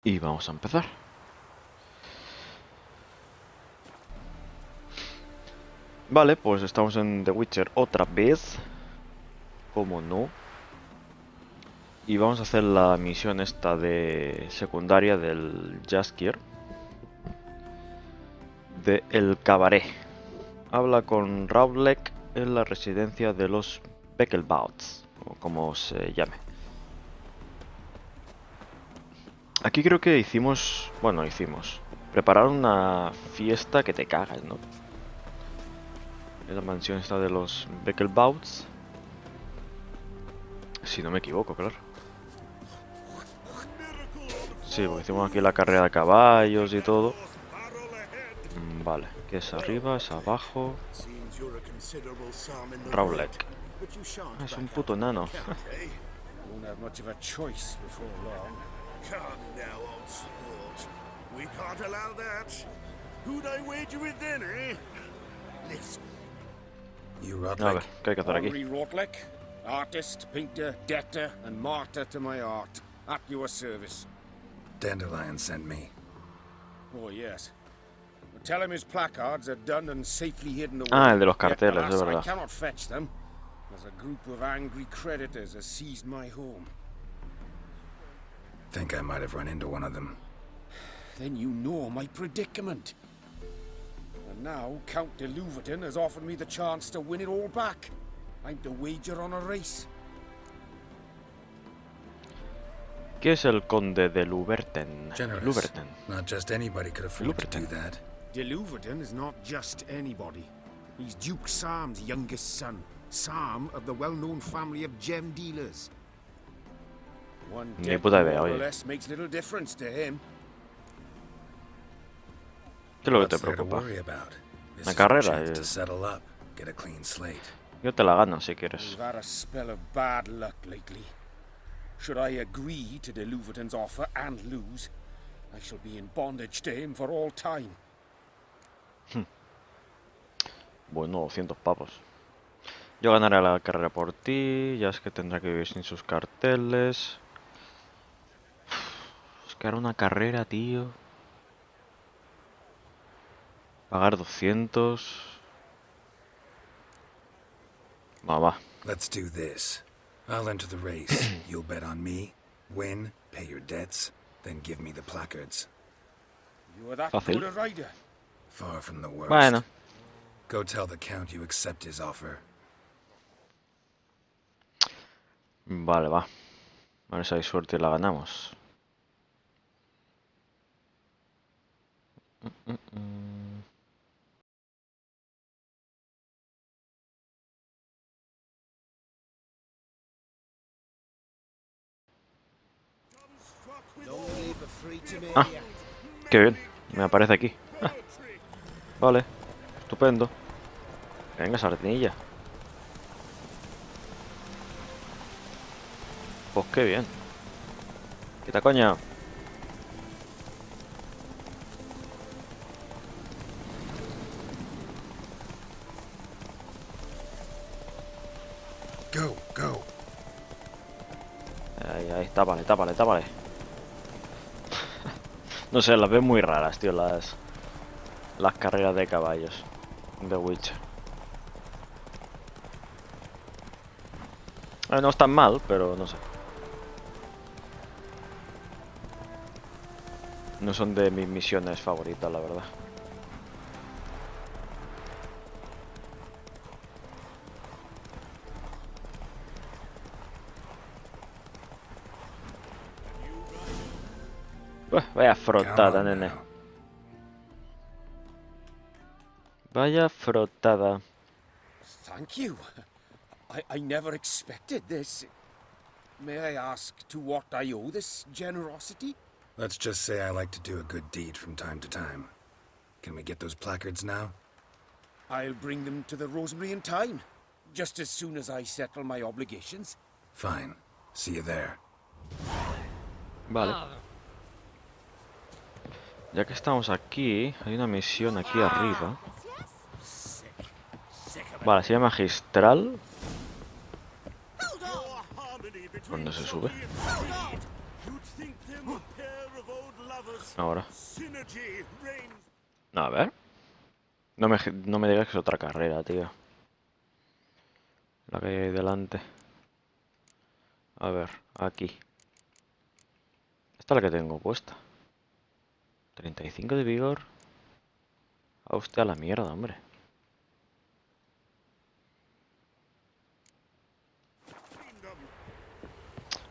Y vamos a empezar. Vale, pues estamos en The Witcher otra vez. Como no. Y vamos a hacer la misión esta de secundaria del Jaskier. De El Cabaret. Habla con Rowlek en la residencia de los Beckelbauts, o como se llame. Aquí creo que hicimos... Bueno, preparar una fiesta que te cagas, ¿no? En la mansión esta de los Beckelbauts. Si no me equivoco, claro. Sí, porque hicimos aquí la carrera de caballos y todo. Vale, que es arriba, es abajo. Rowlek. Ah, es un puto nano. A ver, ¿qué hay que hacer aquí? Artist, painter, debtor, and martyr to my art. At your service. Dandelion sent me. Oh, yes. But tell him his placards are done and safely hidden away. Ah, el de los Yet, carteles, alas, es I verdad. cannot fetch them, as a group of angry creditors has seized my home. Think I might have run into one of them. Then you know my predicament. And now Count de Louverton has offered me the chance to win it all back. I'm to wager on a race. ¿Qué es el conde de Louverten? Generous. Louverten. Not just anybody could afford to do that. De Louverton is not just anybody. He's Duke Sam's youngest son. Sam of the well-known family of gem dealers. One Ni debt puta idea, more or oye. less makes little difference to him. ¿Qué es lo que te What's there to preocupa? worry about? This La is our carrera, chance to settle up, get a clean slate. Yo te la gano si quieres. We've had a spell of bad luck lately. Should I agree to de Louverton's offer and lose, I shall be in bondage to him for all time. Bueno, 200 pavos. Yo ganaré la carrera por ti. Ya es que tendrá que vivir sin sus carteles. Es que ahora una carrera, tío. Pagar 200. Va. Let's do this. I'll enter the race. You'll bet on me, win, pay your debts, then give me the placards. You are that Fácil. good a rider? Far from the worst. Bueno. Go tell the Count you accept his offer. Vale, va. A ver si hay suerte y la ganamos. Ah, qué bien. Me aparece aquí. Ah, vale. Estupendo. Venga, sardinilla. Pues qué bien. Quita coña. Go, go. Ahí, tápale. No sé, las veo muy raras, tío, las carreras de caballos de Witcher. No están mal, pero no sé. No son de mis misiones favoritas, la verdad. Vaya frotada, Come on nene. now. Vaya frotada. Thank you. I never expected this. May I ask to what I owe this generosity? Let's just say I like to do a good deed from time to time. Can we get those placards now? I'll bring them to the Rosemary in time, just as soon as I settle my obligations. Fine. See you there. Vale. Ya que estamos aquí, hay una misión aquí arriba. Vale, se llama Magistral. ¿Dónde se sube? Ahora. A ver. No me digas que es otra carrera, tío. La que hay ahí delante. A ver, aquí. Esta es la que tengo puesta. 35 de vigor. A usted a la mierda, hombre.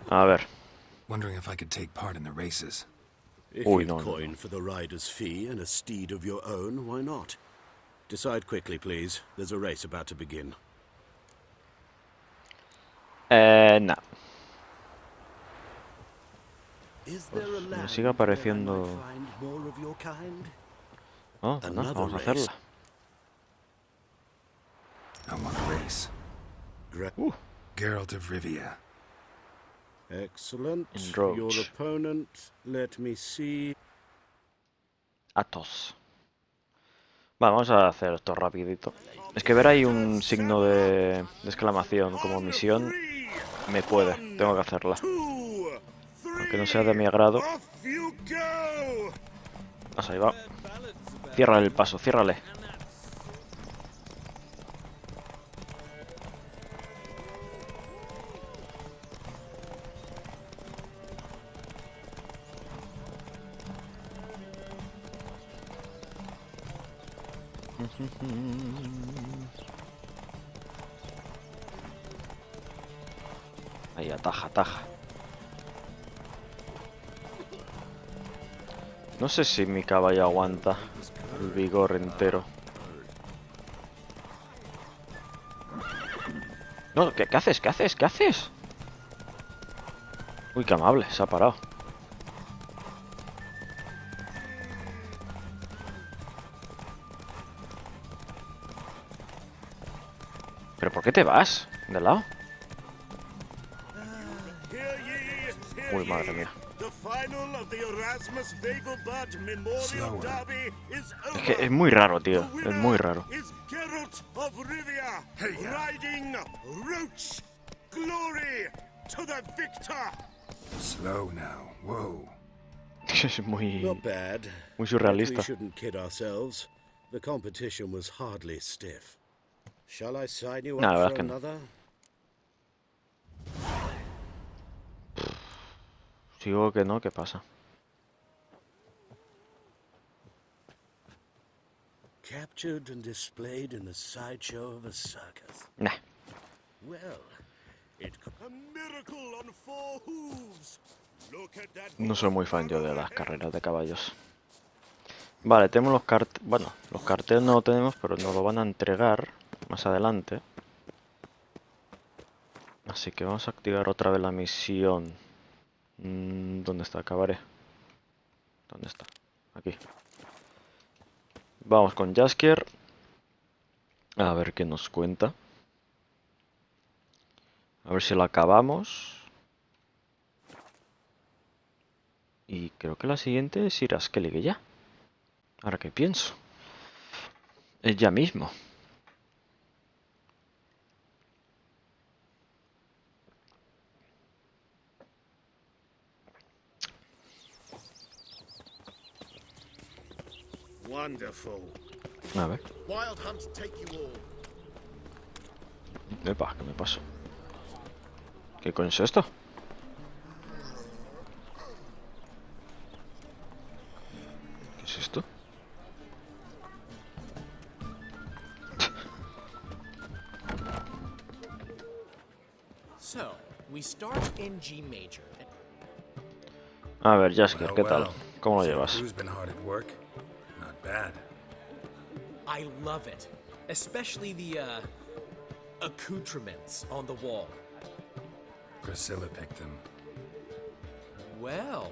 A ver. Wondering if I could take part in the races. If Uy, you've no, no, coin for the rider's fee and a steed of your own, why not? Decide quickly, please. There's a race about to begin. Nah. Is there a Me land sigue where I apareciendo... might find more of your kind? Oh, pues nada, vamos a hacerla. I want a race. Geralt de Rivia. Excellent. In Your roach. opponent, let me see. Athos. Vale, vamos a hacer esto rapidito. Es que ver ahí un signo de exclamación como misión me puede. Tengo que hacerla. Aunque no sea de mi agrado. Ahí va. Ciérrale el paso, ciérrale. Ahí, ataja, ataja. No sé si mi caballo aguanta el vigor entero. No, ¿qué haces? ¿Qué haces? ¿Qué haces? Uy, qué amable, se ha parado. ¿Pero por qué te vas? ¿De lado? Uy, madre mía. Es que es muy raro, tío. Es muy raro. Slow now. Whoa. Es muy Not bad. muy But we surrealista. shouldn't kid ourselves. The competition was hardly stiff. Shall I sign you No, la up verdad for es que no. another? Si digo que no, ¿qué pasa? Captured and displayed in the sideshow of a circus. Nah. Well, it could... A miracle on four hooves. Look at that. No soy muy fan yo de las carreras de caballos. Vale, tenemos los carteles. Bueno, los carteles no lo tenemos, pero nos lo van a entregar más adelante. Así que vamos a activar otra vez la misión. ¿Dónde está? Acabaré. ¿Dónde está? Aquí. Vamos con Jaskier. A ver qué nos cuenta. A ver si la acabamos. Y creo que la siguiente es Islas Skellige ya. Ahora que pienso. Es ya mismo. Wonderful. A ver. Wild hunts take you all. Epa, ¿qué me pasó? ¿Qué coño es esto? ¿Qué es esto? So, we start in G major. A ver, Jaskier, ¿qué tal? ¿Cómo lo So llevas? Crew's been hard at work. Not bad. I love it, especially the accoutrements on the wall. Priscilla picked them. Well,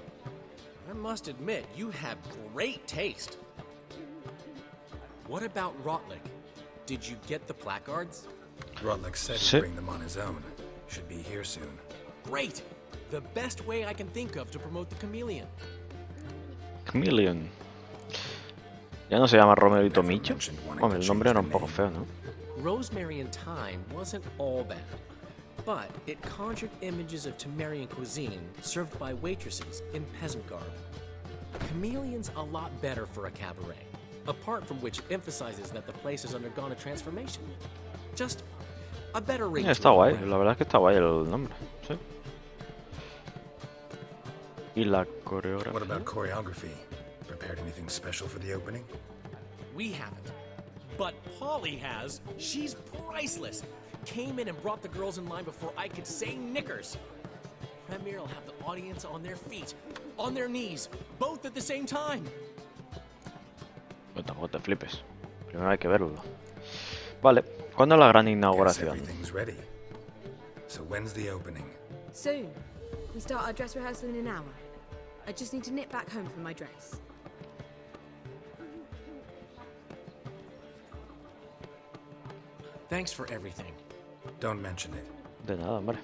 I must admit, you have great taste. What about Rotlick? Did you get the placards? Rotlick said he'd Shit. bring them on his own. Should be here soon. Great! The best way I can think of to promote the chameleon. Chameleon. Ya no se llama Romerito Never Micho. mentioned wanting Hombre, to el nombre change era the un poco name. feo, ¿no? Rosemary and Thyme wasn't all bad, but it conjured images of Temerian cuisine served by waitresses in peasant garb. Chameleon's a lot better for a cabaret, apart from which emphasizes that the place has undergone a transformation. Just a better ring. Está guay, la verdad es que está guay el nombre, sí. Y la coreografía. What about choreography? Prepared anything special for the opening? We haven't. But Polly has. She's priceless. Came in and brought the girls in line before I could say knickers. Premier will have the audience on their feet, on their knees, both at the same time. No, tampoco te flipes. Primero hay que verlo. Vale, ¿cuándo es la gran Guess inauguración? everything's ready. So when's the opening? Soon. We start our dress rehearsal in an hour. I just need to nip back home for my dress. Thanks for everything. Don't mention it. De nada, hombre.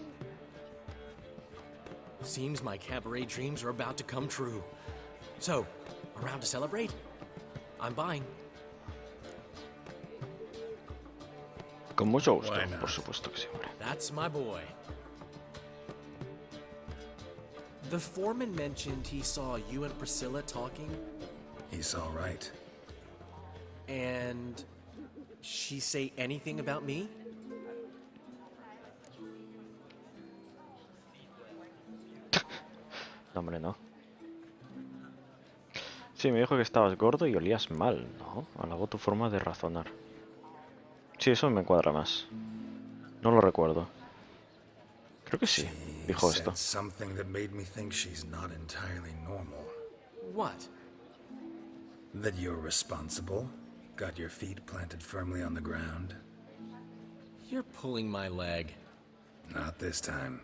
Seems my cabaret dreams are about to come true. So, around to celebrate? I'm buying. Con mucho gusto, Why not? por supuesto que sí, hombre. That's my boy. The foreman mentioned he saw you and Priscilla talking, He's all right. and she say anything about me? No, hombre, no. Sí, me dijo que estabas gordo y olías mal, ¿no? Alabó tu forma de razonar. Sí, eso me cuadra más. No lo recuerdo. Creo que sí, She dijo said esto. something that made me think she's not entirely normal. What? That you're responsible, got your feet planted firmly on the ground. You're pulling my leg. Not this time.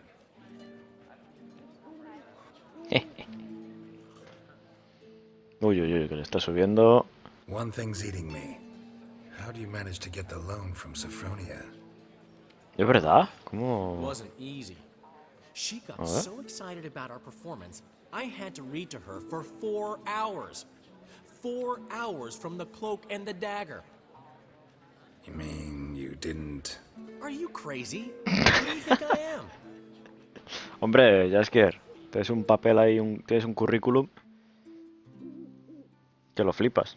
Uy, uy, uy, que le está subiendo. One thing's eating me. How do you manage to get the loan from Sophronia? ¿Es verdad? ¿Cómo? Wasn't easy. She got ver. so excited about our performance, I had to read to her for 4 hours. 4 hours from the cloak and the dagger. You mean you didn't... Are you crazy? Who do you think I am? Hombre, Jaskier, tienes un papel ahí, tienes un currículum que lo flipas.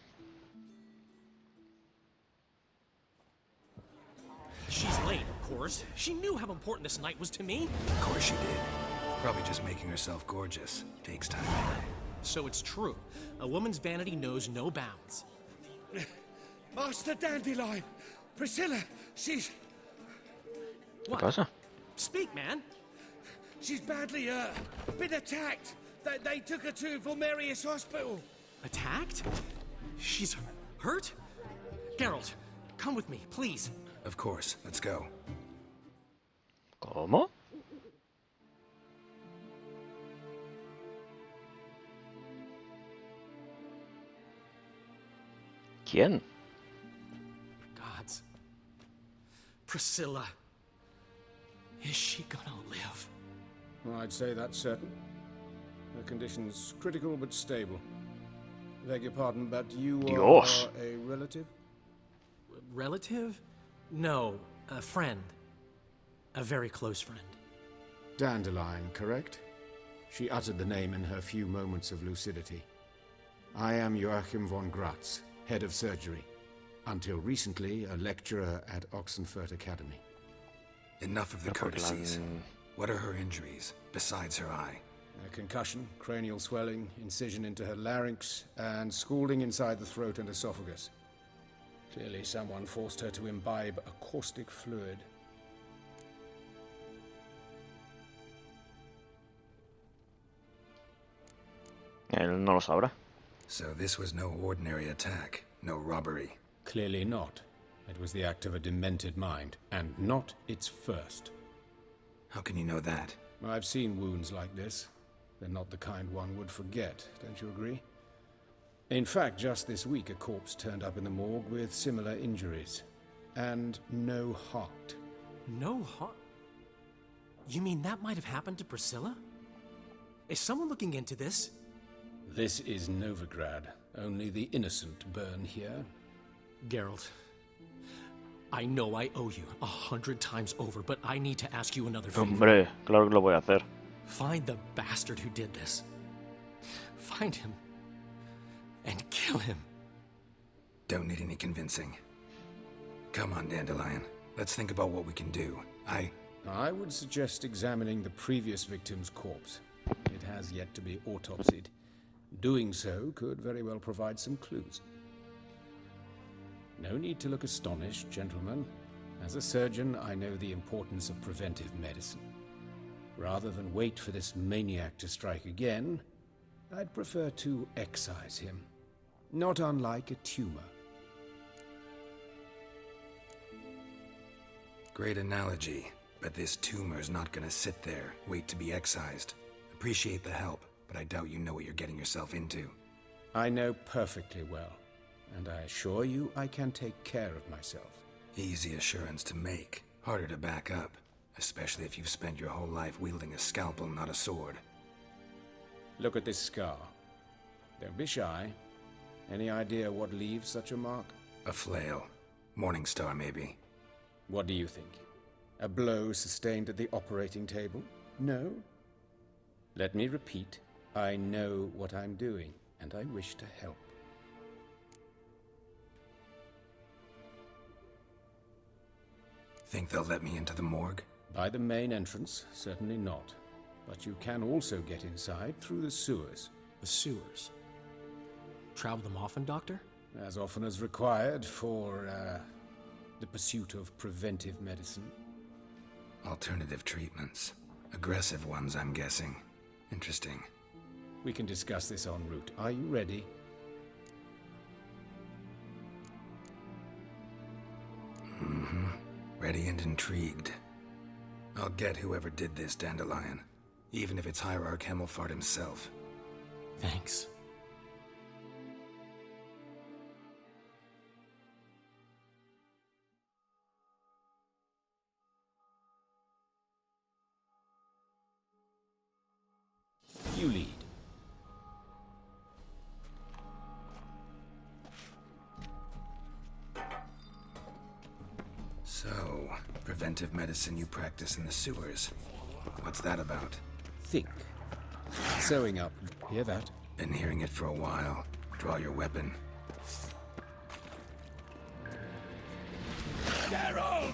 She's late, of course. She knew how important this night was to me. Of course she did. Probably just making herself gorgeous. Takes time anyway. So it's true. A woman's vanity knows no bounds. Master Dandelion! Priscilla, she's ¿Qué pasa? Speak, man. badly, been attacked. They took her to Vulmerius Hospital. Attacked? She's hurt? Geralt, come with me, please. Of course. Let's go. ¿Cómo? ¿Quién? Gods. Priscilla. Is she gonna live? I'd say that's certain. Her condition's critical but stable. Beg your pardon, but you Dios. are a relative? Relative? No, a friend. A very close friend. Dandelion, correct? She uttered the name in her few moments of lucidity. I am Joachim von Gratz, head of surgery. Until recently, a lecturer at Oxenfurt Academy. Enough of the courtesies. What are her injuries, besides her eye? A concussion, cranial swelling, incision into her larynx, and scalding inside the throat and esophagus. Clearly someone forced her to imbibe a caustic fluid. Él no lo sabrá. So this was no ordinary attack, no robbery. Clearly not. It was the act of a demented mind, and not its first. How can you know that? I've seen wounds like this. They're not the kind one would forget, don't you agree? In fact, just this week, a corpse turned up in the morgue with similar injuries. And no heart. No heart? You mean that might have happened to Priscilla? Is someone looking into this? This is Novigrad. Only the innocent burn here. Geralt, I know I owe you 100 times over, but I need to ask you another favor. Hombre, claro que lo voy a hacer. Find the bastard who did this. Find him. and kill him. Don't need any convincing. Come on, Dandelion. Let's think about what we can do. I would suggest examining the previous victim's corpse. It has yet to be autopsied. Doing so could very well provide some clues. No need to look astonished, gentlemen. As a surgeon, I know the importance of preventive medicine. Rather than wait for this maniac to strike again, I'd prefer to excise him. Not unlike a tumor. Great analogy, but this tumor's not gonna sit there, wait to be excised. Appreciate the help, but I doubt you know what you're getting yourself into. I know perfectly well, and I assure you I can take care of myself. Easy assurance to make, harder to back up, especially if you've spent your whole life wielding a scalpel, not a sword. Look at this scar. Don't be shy. Any idea what leaves such a mark? A flail. Morning Star, maybe. What do you think? A blow sustained at the operating table? No? Let me repeat. I know what I'm doing, and I wish to help. Think they'll let me into the morgue? By the main entrance, certainly not. But you can also get inside through the sewers. The sewers. Travel them often, Doctor? As often as required for, the pursuit of preventive medicine. Alternative treatments. Aggressive ones, I'm guessing. Interesting. We can discuss this en route. Are you ready? Mm-hmm. Ready and intrigued. I'll get whoever did this, Dandelion. Even if it's Hierarch Hemmelfart himself. Thanks. You lead. So, preventive medicine you practice in the sewers. What's that about? Think. Sewing up. Hear that? Been hearing it for a while. Draw your weapon. Geralt!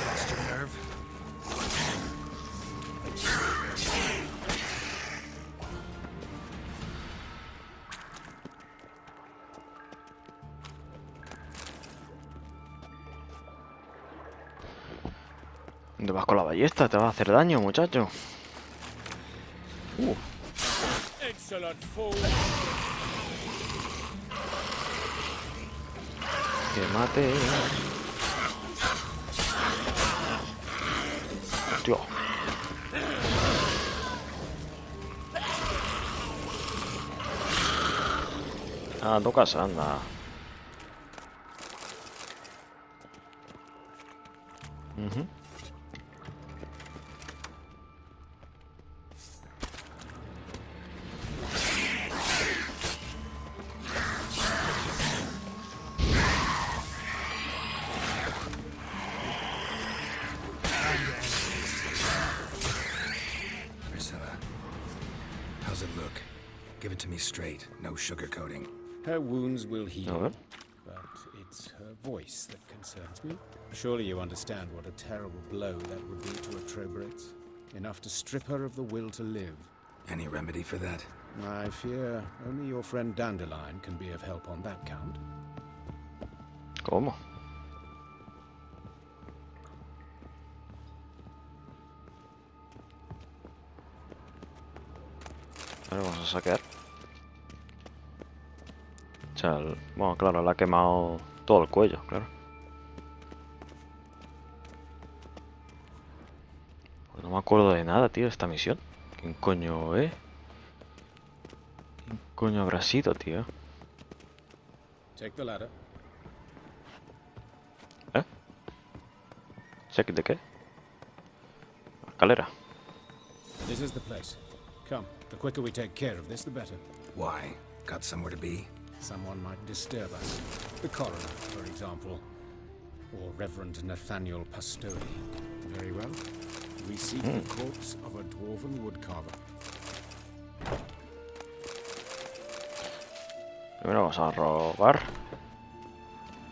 Lost your nerve? ¿Dónde vas con la ballesta? Te va a hacer daño, muchacho. Excellent fool! Que mate. Hostia. Ah, tocas, anda. Priscilla, how's it look? Give it to me straight, no sugarcoating. Her wounds will heal. A ver. But it's her voice that concerns me. Surely you understand what a terrible blow that would be to her troberates. Enough to strip her of the will to live. Any remedy for that? I fear only your friend Dandelion can be of help on that count. ¿Cómo? Ahora vamos a saquear. O sea, bueno, claro, le ha quemado todo el cuello, claro. Pues no me acuerdo de nada, tío, de esta misión. ¿Quién coño, ¿Quién coño habrá sido, tío? Take the ladder. ¿Check de qué? Escalera. This is the place. Come, the quicker we take care of this, the better. Why? Got somewhere to be? Someone might disturb us. The coroner, for example. or Reverend Nathaniel Pastodi. Very well. We seek the corpse of a dwarven woodcarver. Primero vamos a robar.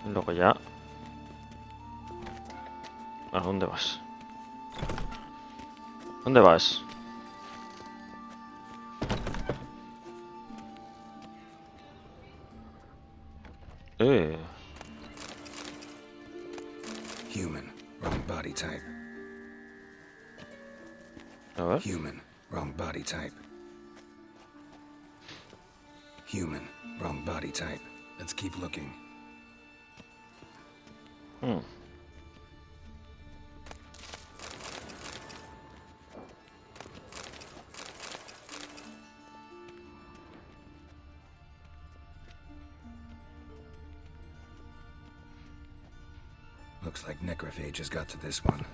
Y luego ya... ¿A dónde vas? ¿Dónde vas? Human, wrong body type. A ver. Human, wrong body type. Human, wrong body type. Let's keep looking. Looks like necrophages got to this one.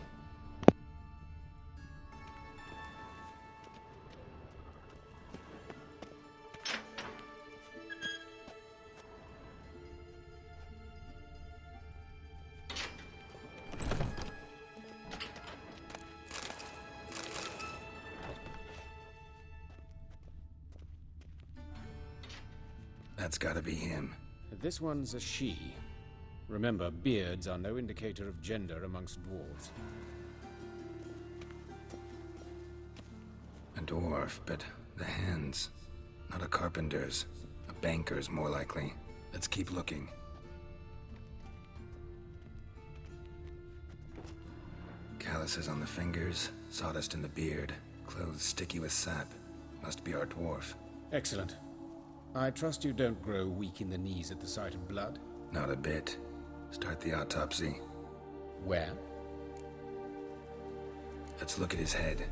That's gotta be him. This one's a she. Remember, beards are no indicator of gender amongst dwarves. A dwarf, but the hands. Not a carpenter's. A banker's, more likely. Let's keep looking. Calluses on the fingers, sawdust in the beard, clothes sticky with sap. Must be our dwarf. Excellent. I trust you don't grow weak in the knees at the sight of blood. Not a bit. Start the autopsy. Where? Let's look at his head.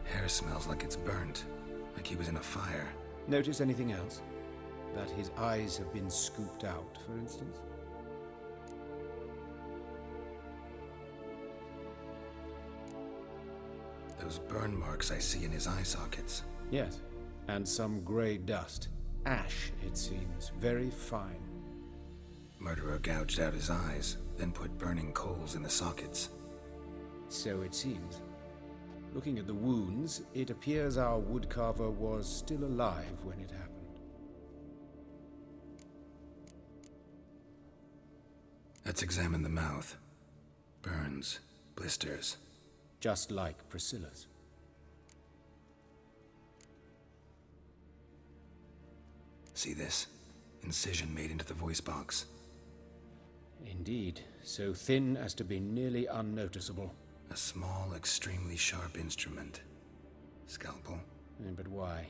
Hair smells like it's burnt, like he was in a fire. Notice anything else? That his eyes have been scooped out, for instance? Those burn marks I see in his eye sockets. Yes, and some grey dust. Ash, it seems. Very fine. Murderer gouged out his eyes, then put burning coals in the sockets. So it seems. Looking at the wounds, it appears our woodcarver was still alive when it happened. Let's examine the mouth. Burns, blisters. Just like Priscilla's. See this? Incision made into the voice box. Indeed, so thin as to be nearly unnoticeable. A small, extremely sharp instrument. Scalpel. But why?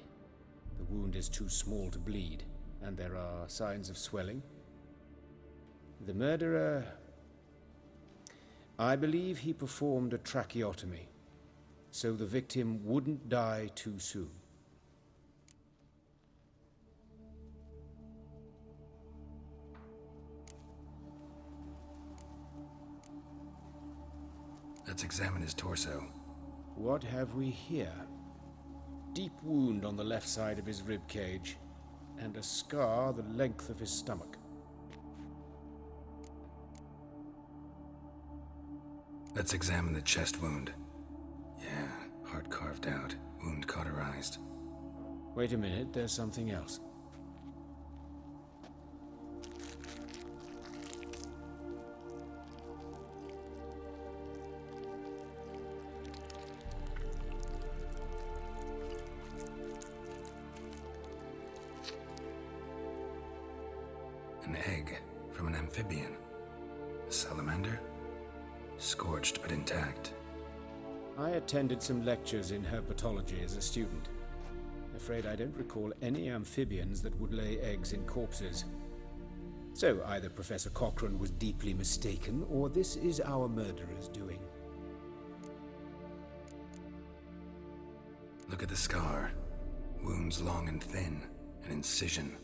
The wound is too small to bleed, and there are signs of swelling. The murderer... I believe he performed a tracheotomy, so the victim wouldn't die too soon. Let's examine his torso. What have we here? Deep wound on the left side of his rib cage, and a scar the length of his stomach. Let's examine the chest wound. Yeah, heart carved out, wound cauterized. Wait a minute, there's something else. An egg from an amphibian. A salamander? Scorched but intact. I attended some lectures in herpetology as a student. Afraid I don't recall any amphibians that would lay eggs in corpses. So either Professor Cochrane was deeply mistaken, or this is our murderer's doing. Look at the scar. Wounds long and thin. An incision.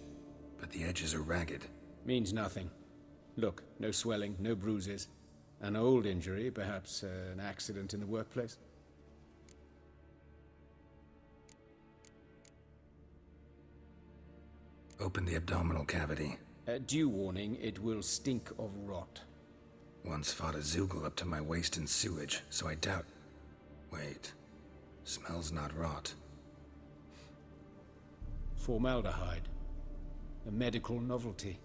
But the edges are ragged. Means nothing. Look, no swelling, no bruises. An old injury, perhaps an accident in the workplace. Open the abdominal cavity. Due warning, it will stink of rot. Once fought a Zoogle up to my waist in sewage, so I doubt... Wait. Smells not rot. Formaldehyde. A medical novelty.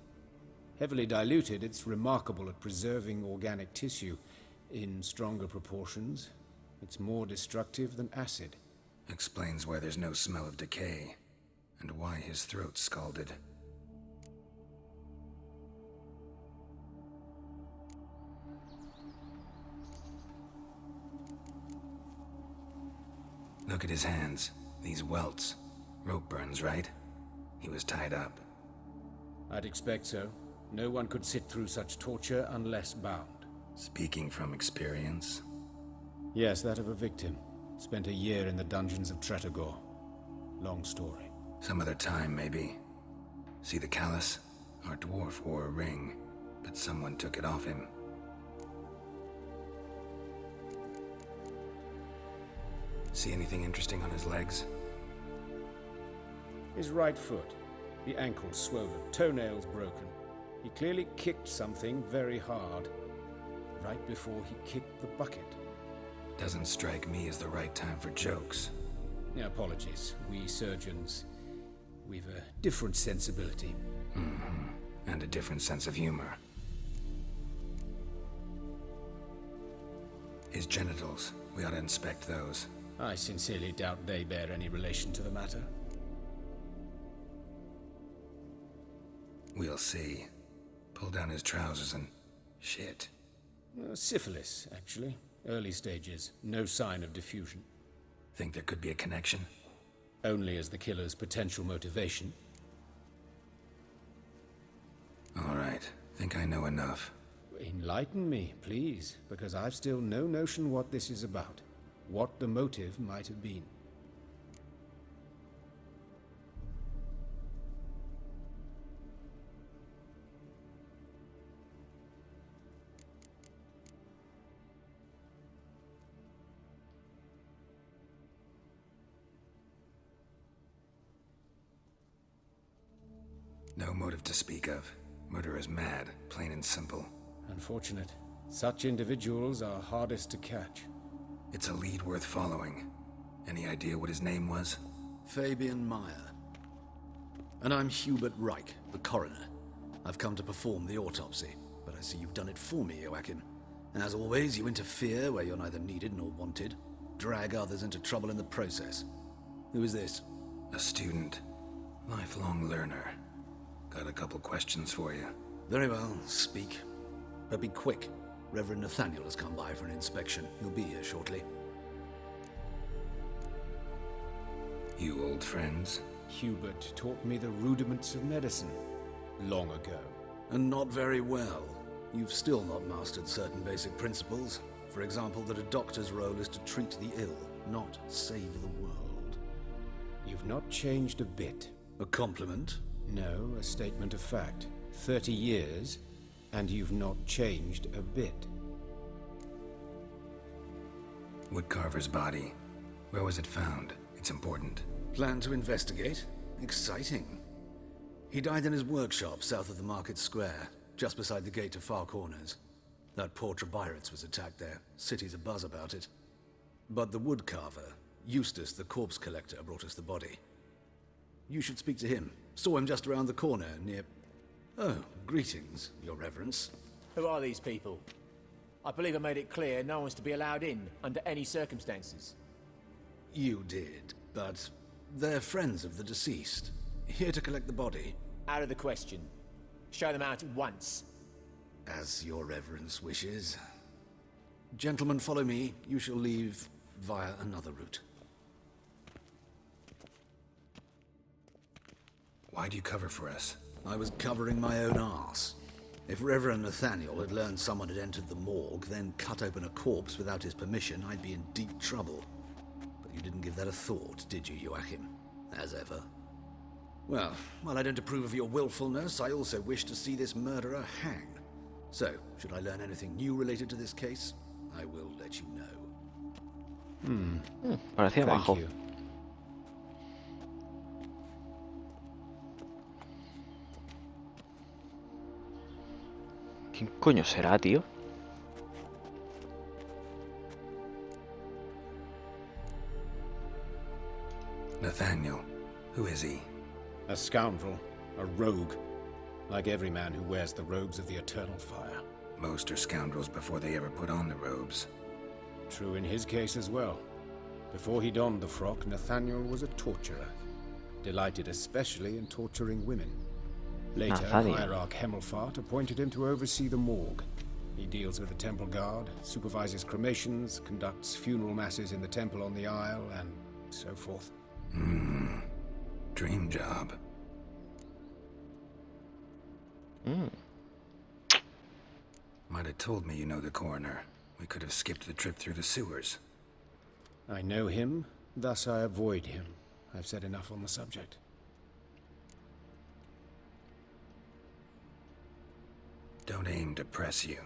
Heavily diluted, it's remarkable at preserving organic tissue. In stronger proportions, it's more destructive than acid. Explains why there's no smell of decay, and why his throat's scalded. Look at his hands. These welts. Rope burns, right? He was tied up. I'd expect so. No one could sit through such torture unless bound. Speaking from experience? Yes, that of a victim. Spent a year in the dungeons of Tretogor. Long story. Some other time, maybe. See the callus? Our dwarf wore a ring, but someone took it off him. See anything interesting on his legs? His right foot. The ankle swollen, toenails broken. He clearly kicked something very hard. Right before he kicked the bucket. Doesn't strike me as the right time for jokes. Apologies. We surgeons, we've a different sensibility. And a different sense of humor. His genitals. We ought to inspect those. I sincerely doubt they bear any relation to the matter. We'll see. Pull down his trousers and... shit. Syphilis, actually. Early stages. No sign of diffusion. Think there could be a connection? Only as the killer's potential motivation. All right. Think I know enough. Enlighten me, please, because I've still no notion what this is about. What the motive might have been. No motive to speak of. Murder is mad, plain and simple. Unfortunate. Such individuals are hardest to catch. It's a lead worth following. Any idea what his name was? Fabian Meyer. And I'm Hubert Reich, the coroner. I've come to perform the autopsy, but I see you've done it for me, Joachim. As always, you interfere where you're neither needed nor wanted. Drag others into trouble in the process. Who is this? A student. Lifelong learner. Got a couple questions for you. Very well, speak. But be quick. Reverend Nathaniel has come by for an inspection. He'll be here shortly. You old friends? Hubert taught me the rudiments of medicine. Long ago. And not very well. You've still not mastered certain basic principles. For example, that a doctor's role is to treat the ill, not save the world. You've not changed a bit. A compliment? No, a statement of fact. 30 years, and you've not changed a bit. Woodcarver's body. Where was it found? It's important. Plan to investigate? Exciting. He died in his workshop south of the market square, just beside the gate to Far Corners. That poor Trebirates was attacked there. City's abuzz about it. But the woodcarver, Eustace the corpse collector, brought us the body. You should speak to him. Saw him just around the corner near... Oh, greetings, Your Reverence. Who are these people? I believe I made it clear no one's to be allowed in under any circumstances. You did, but they're friends of the deceased. Here to collect the body. Out of the question. Show them out at once. As Your Reverence wishes. Gentlemen, follow me. You shall leave via another route. Why do you cover for us? I was covering my own arse. If Reverend Nathaniel had learned someone had entered the morgue, then cut open a corpse without his permission, I'd be in deep trouble. But you didn't give that a thought, did you, Joachim? As ever. Well, while I don't approve of your willfulness, I also wish to see this murderer hang. So, should I learn anything new related to this case, I will let you know. Parecía Thank majo. you. ¿Quién coño será, tío? Nathaniel. Who is he? A scoundrel, a rogue, like every man who wears the robes of the eternal fire. Most are scoundrels before they ever put on the robes. True in his case as well. Before he donned the frock, Nathaniel was a torturer, delighted especially in torturing women. Later, Nathaniel. Hierarch Hemmelfart appointed him to oversee the morgue. He deals with the temple guard, supervises cremations, conducts funeral masses in the temple on the Isle, and so forth. Dream job. Might have told me you know the coroner. We could have skipped the trip through the sewers. I know him, thus I avoid him. I've said enough on the subject. Don't aim to press you.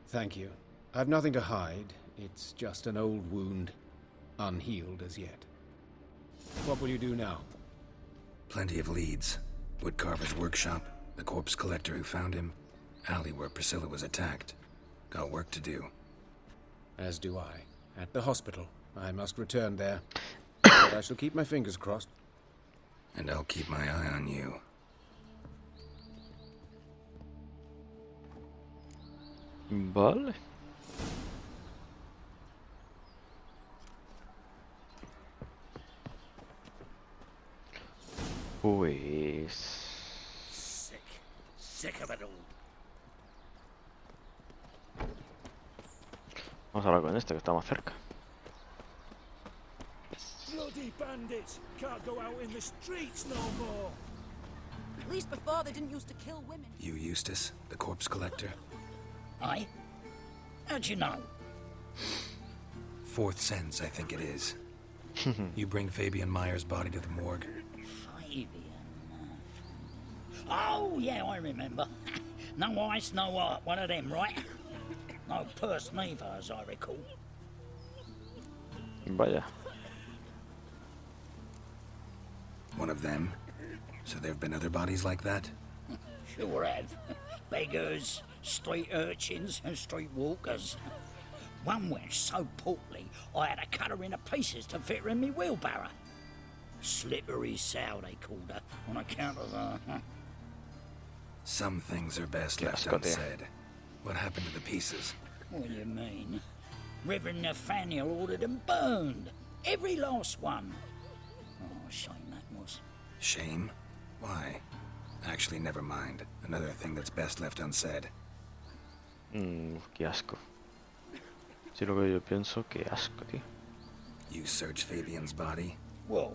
Thank you. I've nothing to hide. It's just an old wound, unhealed as yet. What will you do now? Plenty of leads. Woodcarver's workshop, the corpse collector who found him, alley where Priscilla was attacked. Got work to do. As do I. At the hospital. I must return there. But I shall keep my fingers crossed. And I'll keep my eye on you. Vale. Pues... Sick of it all. Vamos a hablar con este que está más cerca. Bloody bandits can't go out in the streets no more. At least before they didn't used to kill women. You Eustace, the corpse collector? Aye? How'd you know? Fourth sense, I think it is. You bring Fabian Meyer's body to the morgue. Fabian. Oh, yeah, I remember. No ice, no art, one of them, right? No purse neither, as I recall. Vaya. One of them? So there have been other bodies like that? Sure have. Beggars, street urchins, and street walkers. One went so portly, I had to cut her into pieces to fit her in me wheelbarrow. Slippery sow, they called her, on account of her. Some things are best Yeah, left Scott, yeah. unsaid. What happened to the pieces? What do you mean? Reverend Nathaniel ordered them burned. Every last one. Oh, shame that was. Shame? Why? Actually, never mind. Another thing that's best left unsaid. Qué asco. Sí, lo que yo pienso, qué asco, tío. You search Fabian's body? Well,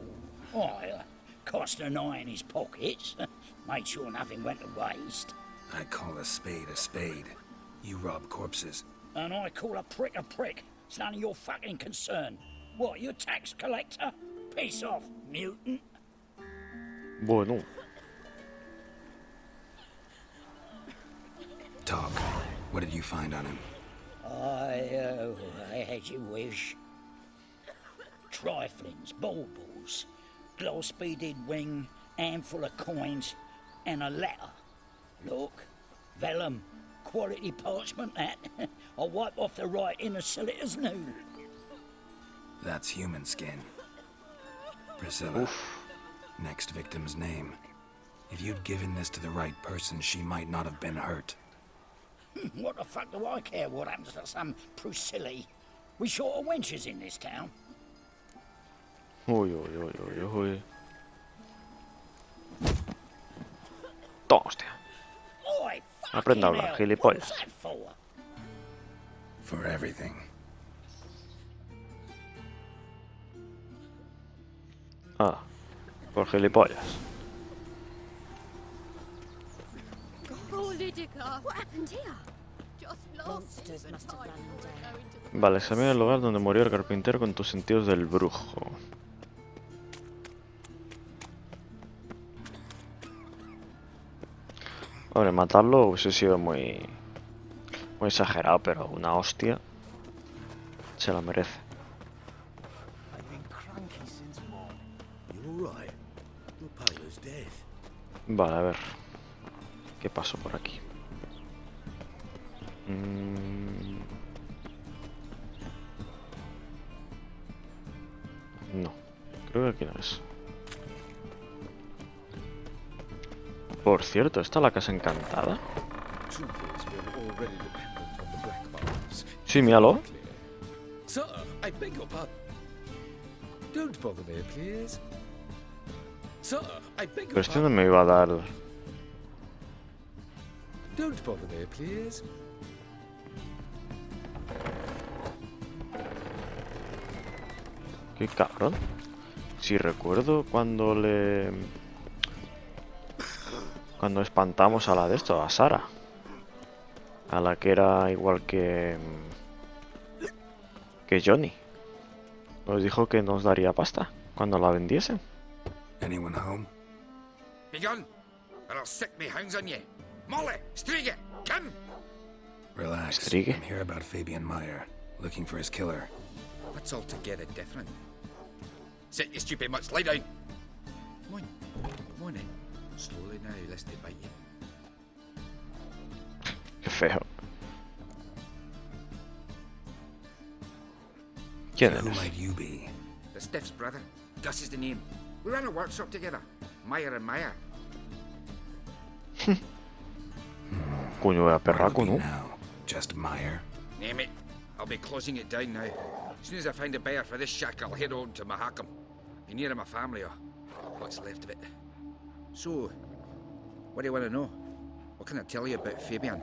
I cast an eye in his pockets. Made sure nothing went to waste. I call a spade a spade. You rob corpses. And I call a prick a prick. It's none of your fucking concern. What, you tax collector? Piss off, mutant. Bueno. Talk. What did you find on him? I as you wish. Triflings, baubles, gloss-beaded ring, handful of coins, and a letter. Look, vellum, quality parchment that. I'll wipe off the writing and sell it as new. That's human skin. Priscilla. Next victim's name. If you'd given this to the right person, she might not have been hurt. What the fuck do I care what happens to some Priscilla? We short of wenches in this town. Uy, uy, uy, uy, uy. Toma, hostia. Oi, Aprenda a fucking hablar, hell, gilipollas. what's that for? For everything. Ah, por gilipollas. Oh, Lydica. What happened here? Just lost. Monsters must have run down. Vale, examina el lugar donde murió el carpintero con tus sentidos del brujo. Hombre, matarlo hubiese sido muy exagerado, pero una hostia se la merece. I've been cranky since morning. You all right? You're pale as death. Vale, a ver. ¿Qué pasó por aquí? No, creo que aquí no es. Por cierto, ¿está la casa encantada? Sí, míralo. Sir, I beg your pardon. Don't bother me, please. Sir, I beg Pero your este no pardon. me iba a dar... Don't bother me, please. Qué cabrón. Si recuerdo cuando cuando espantamos a la de esto, a Sara. A la que era igual que Johnny. Nos dijo que nos daría pasta cuando la vendiesen. Anyone home? Begone, or I'll sick me hounds on ye. Molly, Striga, come! Relax. Striga? I'm here about Fabian Meyer, looking for his killer. That's altogether different. Sit you stupid mutts, lie down. Come on in. Slowly now, lest they bite you. Qué feo. ¿Quién Who eres? might you be? The Stiff's brother. Gus is the name. We ran a workshop together. Meyer and Meyer. Coño, era What'll it perraco, be ¿no? now? Just Meyer? Name it. I'll be closing it down now. As soon as I find a buyer for this shack, I'll head on to Mahakam. Be near my family or what's left of it. So, what do you want to know? What can I tell you about Fabian?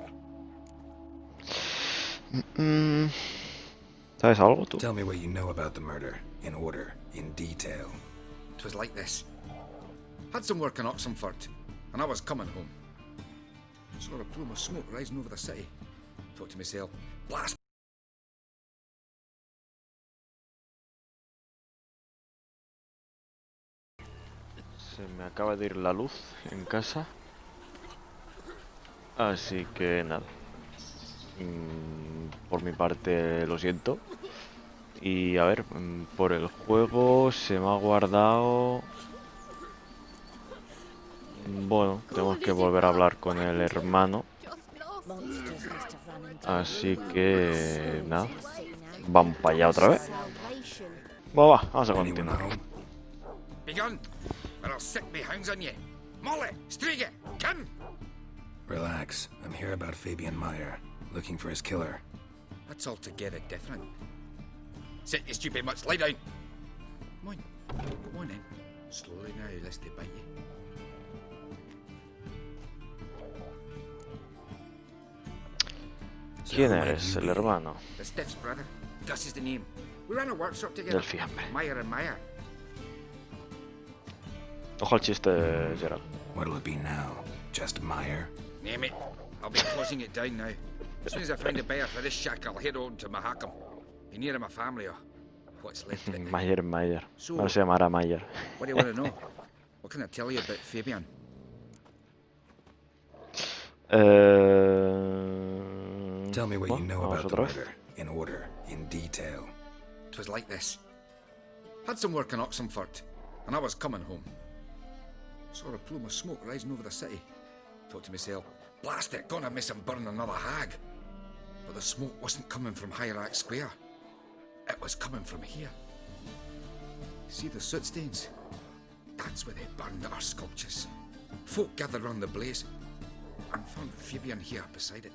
¿Sabes algo tú? Tell me what you know about the murder, in order, in detail. 'Twas like this. Had some work in Oxenford, and I was coming home. Saw a plume of smoke rising over the city. Thought to myself, blast! Se me acaba de ir la luz en casa. Así que nada. Por mi parte lo siento. Y a ver, por el juego se me ha guardado... Bueno, tenemos que volver a hablar con el hermano. Así que nada. Vamos para allá otra vez. Va, vamos a Anyone continuar. home? Begone, or I'll sick me hounds on ye. Molly, Striga, come! Relax. I'm here about Fabian Meyer, looking for his killer. That's altogether different. Sit you stupid mutts, lie down. Come on in. Slowly now, lest they bite you. So ¿Quién who might eres? you El be? hermano The Stiff's brother. Gus is the name. We ran a workshop together. del fiambre. Meyer and Meyer. Ojo al chiste, Geralt. What'll it be now? Just Meyer? Name it. I'll be closing it down now. As soon as I find a buyer for this shack, I'll head on to Mahakam. Be near my family or what's left of it. Mayer. So- Ahora se llamará Mayer. What do you want to know? What can I tell you about Fabian? Tell me what you know vamos about the otra vez. murder, in order, in detail. 'Twas like this. Had some work in Oxenford, and I was coming home. Saw a plume of smoke rising over the city. Thought to myself, blast it, gonna miss him burn another hag. But the smoke wasn't coming from Hierarch Square. It was coming from here. See the soot stains? That's where they burned our sculptures. Folk gathered round the blaze and found Fabian here beside it.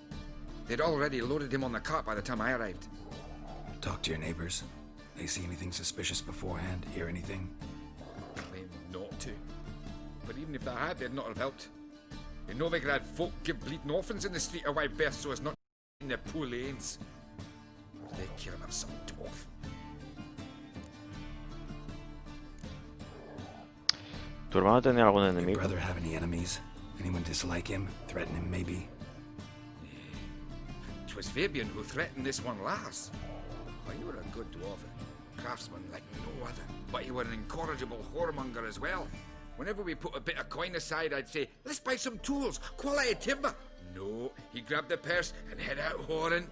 They'd already loaded him on the cart by the time I arrived. Talk to your neighbors. They see anything suspicious beforehand? Hear anything? Claimed not to. But even if they had, they'd not have helped. In Novigrad, folk give bleeding orphans in the street a wide berth so as not in their poor lanes. They care about some dwarf. ¿Tu hermano tenía algún Your enemigo? brother have any enemies? Anyone dislike him? Threaten him, maybe? 'Twas Fabian who threatened this one last. Oh, you were a good dwarf, a craftsman like no other. But you were an incorrigible whoremonger as well. Whenever we put a bit of coin aside, I'd say, let's buy some tools, quality timber. No, he grabbed the purse and head out whoring.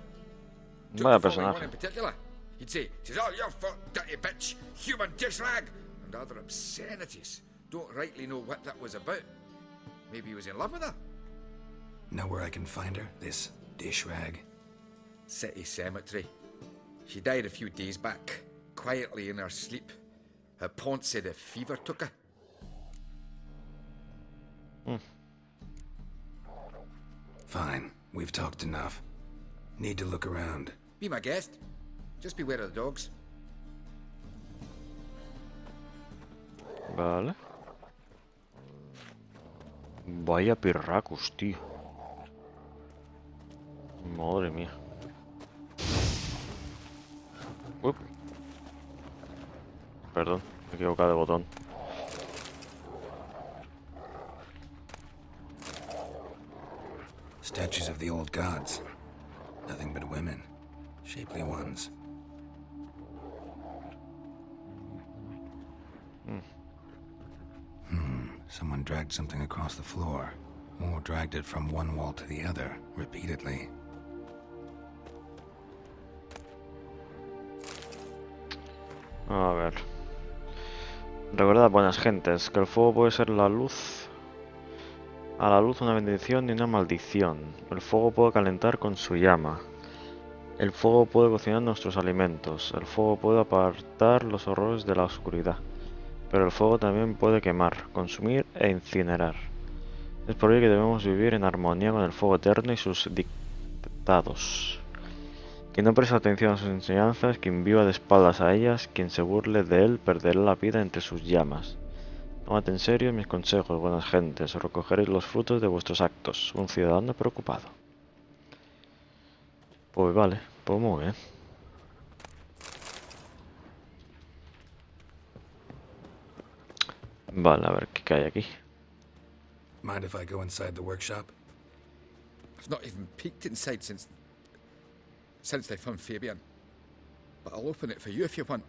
Vaya Took the following one personaje. in particular. He'd say, "'Tis all your fault, dirty bitch, human dish rag," and other obscenities. Don't rightly know what that was about. Maybe he was in love with her. Know where I can find her? This dish rag? City cemetery. She died a few days back, quietly in her sleep. Her pont said a fever took her. Fine. We've talked enough. Need to look around. Be my guest. Just beware of the dogs. Vale. Vaya pirracos, tío. Madre mía. Up. Perdón, me he equivocado de botón. Statues of the old gods. Nothing but women. Shapely ones. Someone dragged something across the floor. Or dragged it from one wall to the other, repeatedly. A ver. Recordad, buenas gentes, que el fuego puede ser la luz. A la luz una bendición y una maldición. El fuego puede calentar con su llama. El fuego puede cocinar nuestros alimentos. El fuego puede apartar los horrores de la oscuridad. Pero el fuego también puede quemar, consumir e incinerar. Es por ello que debemos vivir en armonía con el fuego eterno y sus dictados. Quien no presta atención a sus enseñanzas, quien viva de espaldas a ellas, quien se burle de él, perderá la vida entre sus llamas. Tomad en serio mis consejos, buenas gentes, o recogeréis los frutos de vuestros actos. Un ciudadano preocupado. Pues vale, pues muy bien. Vale, a ver qué hay aquí. Mind if I go inside the workshop? I've not even peeked inside since they found Fabian. But I'll open it for you if you want.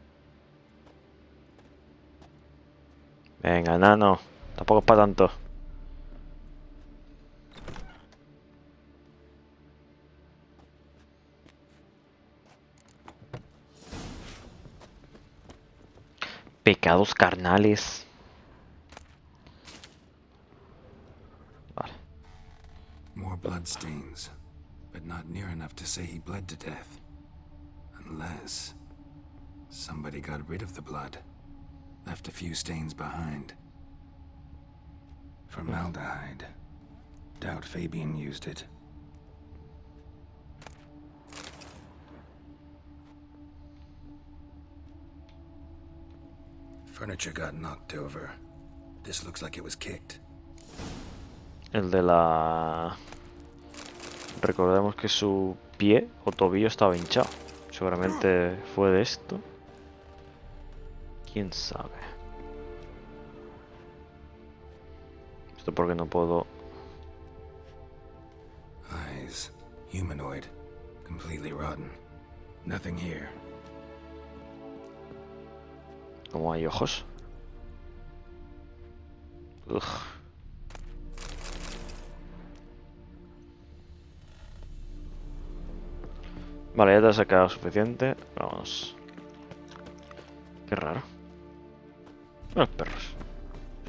Venga, enano. Tampoco es para tanto. Pecados carnales. Vale. More bloodstains, but not near enough to say he bled to death. Unless somebody got rid of the blood, left a few stains behind. Formaldehyde. Doubt Fabian used it. Furniture got knocked over. This looks like it was kicked. El de la... Recordemos que su pie o tobillo estaba hinchado. Seguramente fue de esto. ¿Quién sabe? Esto porque no puedo... Eyes. Humanoid. Completely rotten. Nothing here. ¿Cómo hay ojos? Ugh. Vale, ya te has sacado suficiente. Vamos. Qué raro. Los perros.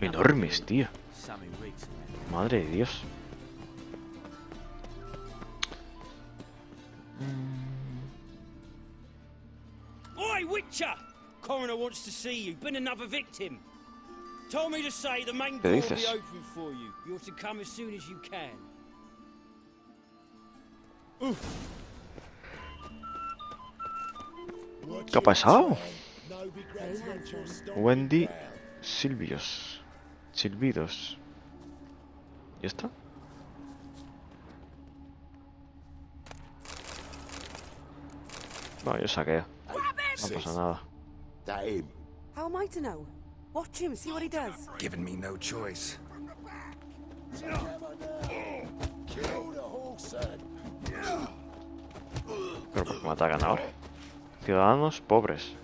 Enormes, tío. Madre de Dios. Oi, Witcher! Coroner wants to see you. Been another victim. Told me to say the main door will be open for you. You're to come as soon as you can. ¿Qué ha pasado? Wendy Silvios. Silbidos. ¿Y está? Bueno, yo saqueo. No pasa nada. How am I to know? Watch him, see what he does. Giving me no choice. Pero ¿por qué me atacan ahora? Ciudadanos pobres.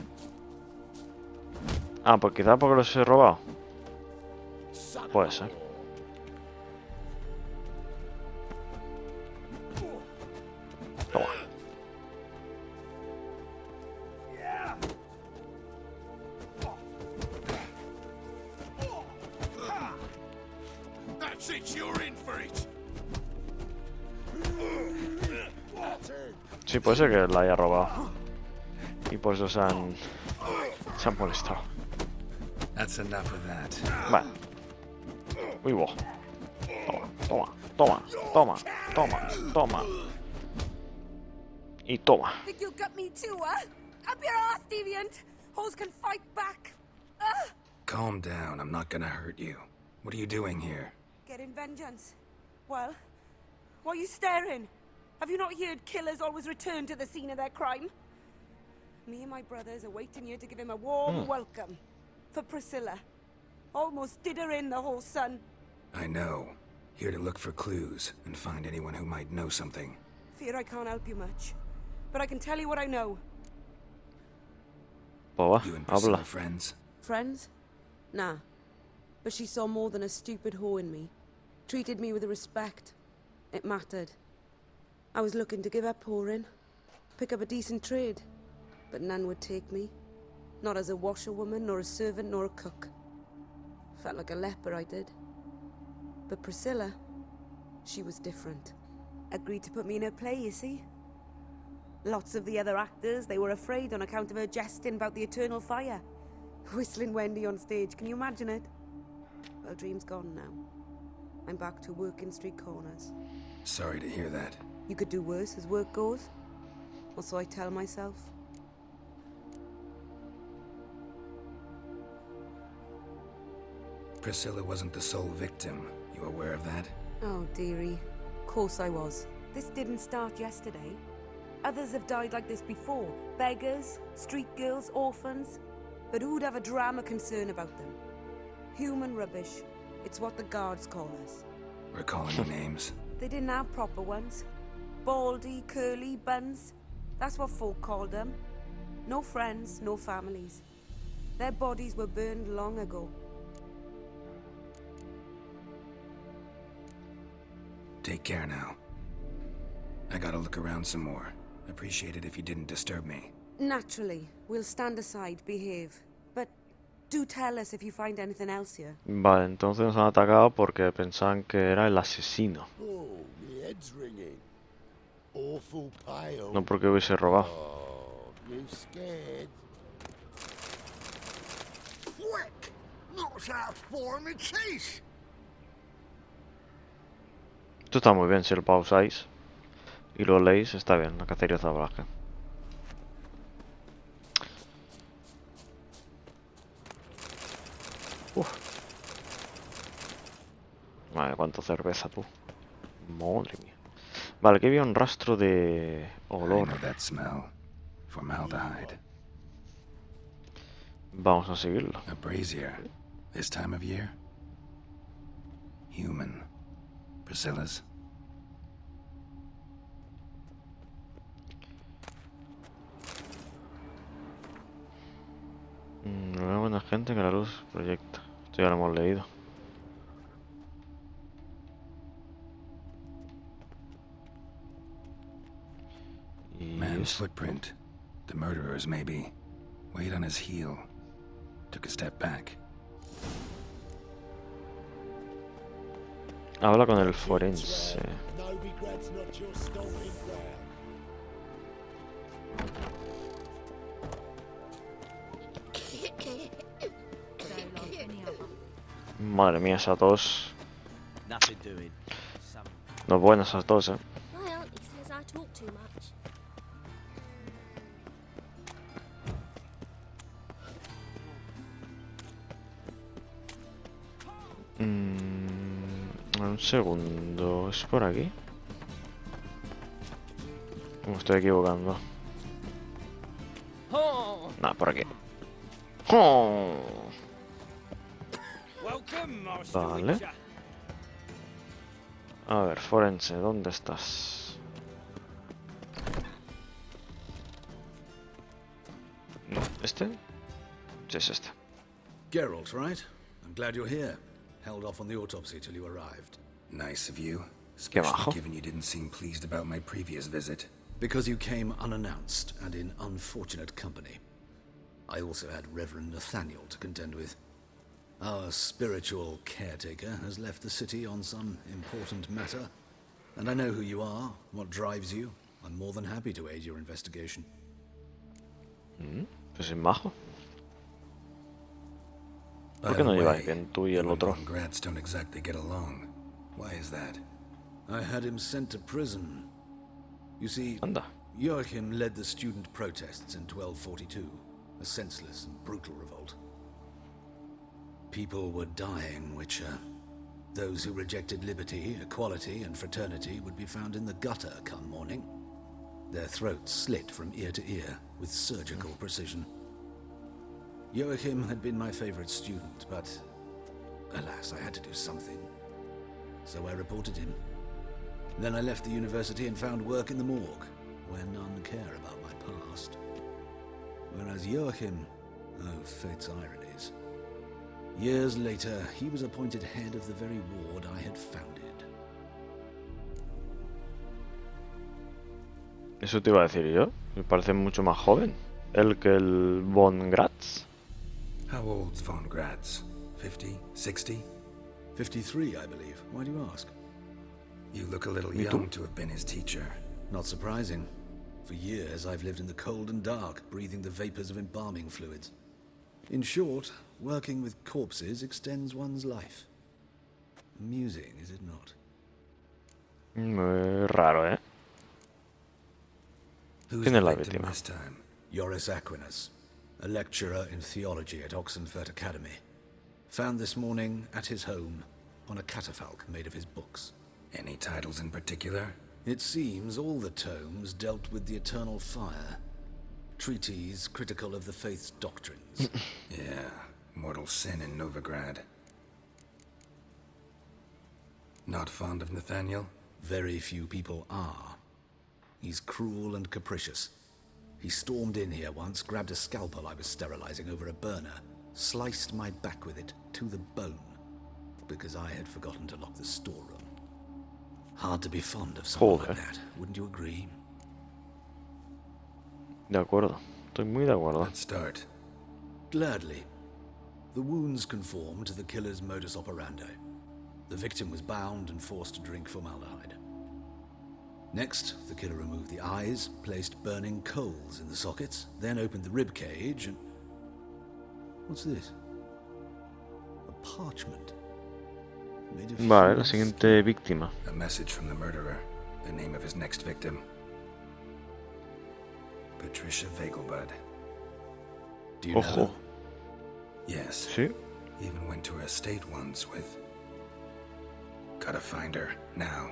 Ah, pues quizá porque los he robado. Puede ser. Toma. Sí, puede ser que la haya robado. Y por eso se han molestado. That's enough of that. Vale. Uy, wow. Toma, toma, toma, toma, toma. Y toma. Think you'll gut me too, huh? Up your ass, deviant! Hoes can fight back! Calm down, I'm not gonna hurt you. What are you doing here? Getting vengeance. Well, why are you staring? Have you not heard killers always return to the scene of their crime? Me and my brothers are waiting here to give him a warm welcome. For Priscilla. Almost did her in, the whole son. I know. Here to look for clues and find anyone who might know something. Fear I can't help you much. But I can tell you what I know. Boa, You and Priscilla habla. friends? Friends? Nah. But she saw more than a stupid whore in me. Treated me with respect. It mattered. I was looking to give up whoring. Pick up a decent trade. But none would take me. Not as a washerwoman, nor a servant, nor a cook. Felt like a leper, I did. But Priscilla, she was different. Agreed to put me in her play, you see? Lots of the other actors, they were afraid on account of her jesting about the eternal fire. Whistling Wendy on stage, can you imagine it? Well, dream's gone now. I'm back to working street corners. Sorry to hear that. You could do worse as work goes. Or so I tell myself. Priscilla wasn't the sole victim. You aware of that? Oh, dearie. Course I was. This didn't start yesterday. Others have died like this before. Beggars, street girls, orphans. But who'd have a drama concern about them? Human rubbish. It's what the guards call us. We're calling you names. They didn't have proper ones. Baldy, curly, buns. That's what folk called them. No friends, no families. Their bodies were burned long ago. Take care now. I gotta look around some more. Appreciate it if you didn't disturb me. Naturally, we'll stand aside, behave. But do tell us if you find anything else here. Vale, entonces nos han atacado porque pensaban que era el asesino. Oh, my head's ringing. Awful pale. No porque hubiese robado. Oh, you scared? Quick! Knocks out four in my teeth! Esto está muy bien, si lo pausáis y lo leéis, está bien, la Cacería Salvaje. Vale, cuánta cerveza, tú. Madre mía. Vale, aquí había un rastro de olor. Vamos a seguirlo. A brazier. This time of year? Human. Priscilla's. Una buena gente que la luz proyecta. Esto ya lo hemos leído. Man's footprint. The murderer's maybe. Weight on his heel. Took a step back. Habla con el forense. No regrets, not your stomping ground. Madre mía, esa tos. Nothing doing. No es buena esa tos, My auntie says I talk too much. Un segundo, ¿es por aquí? Me estoy equivocando. No, por aquí. Vale. A ver, forense, ¿dónde estás? ¿Este? Sí, es este. Geralt, right? I'm glad you're here. Held off on the autopsy till you arrived. Nice of you. Qué majo. Especially given you didn't seem pleased about my previous visit. Because you came unannounced and in unfortunate company. I also had Reverend Nathaniel to contend with. Our spiritual caretaker has left the city on some important matter. And I know who you are, what drives you. I'm more than happy to aid your investigation. Pues es majo. ¿Por qué no lleváis bien tú y el otro? Grats don't exactly get along. Why is that? I had him sent to prison. You see, Anda. Joachim led the student protests in 1242, a senseless and brutal revolt. People were dying, Witcher. Those who rejected liberty, equality, and fraternity would be found in the gutter come morning. Their throats slit from ear to ear with surgical precision. Joachim had been my favorite student, but alas, I had to do something. So I reported him. Then I left the university and found work in the morgue, where none care about my past. Whereas Joachim, oh, fate's ironies. Years later, he was appointed head of the very ward I had founded. Eso te iba a decir yo. Me parece mucho más joven. Él que el von Gratz. How old's von Gratz? 50? 60? 53, I believe. Why do you ask? You look a little young to have been his teacher. Not surprising. For years, I've lived in the cold and dark, breathing the vapors of embalming fluids. In short, working with corpses extends one's life. Amusing, is it not? Muy raro, ¿eh? ¿Quién es la víctima? Joris Aquinas, a lecturer in theology at Oxenfurt Academy. Found this morning at his home on a catafalque made of his books. Any titles in particular? It seems all the tomes dealt with the eternal fire. Treatises critical of the faith's doctrines. Yeah, mortal sin in Novigrad. Not fond of Nathaniel? Very few people are. He's cruel and capricious. He stormed in here once, grabbed a scalpel I was sterilizing over a burner, sliced my back with it to the bone, because I had forgotten to lock the storeroom. Hard to be fond of someone like that, wouldn't you agree? De acuerdo. Estoy muy de acuerdo. Let's start. Gladly. The wounds conform to the killer's modus operandi. The victim was bound and forced to drink formaldehyde. Next, the killer removed the eyes, placed burning coals in the sockets, then opened the rib cage and... What's this? A parchment. Vale, la siguiente víctima. A message from the murderer. The name of his next victim. Patricia Vegelbud. Do you know her? Yes. Sí. Even went to her estate once with... Gotta find her, now.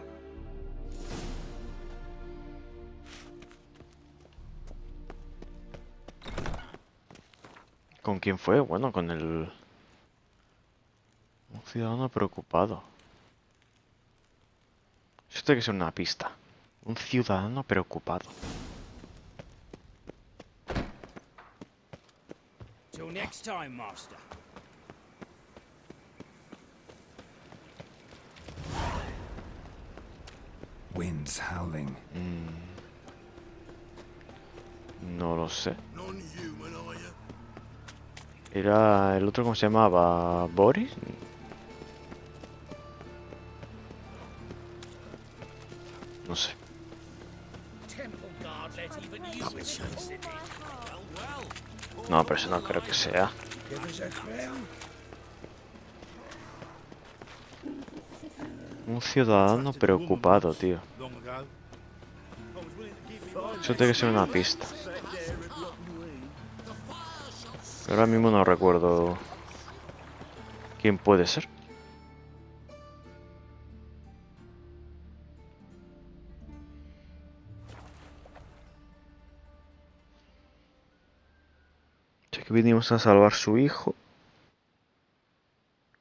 ¿Con quién fue? Bueno, con el... Un ciudadano preocupado. Esto tiene que ser una pista. Un ciudadano preocupado. Till next time, master. Winds howling. No lo sé. Era el otro, ¿cómo se llamaba? ¿Boris? No sé. No, pero eso no creo que sea. Un ciudadano preocupado, tío. Eso tiene que ser una pista. Pero ahora mismo no recuerdo quién puede ser. Sé que vinimos a salvar su hijo.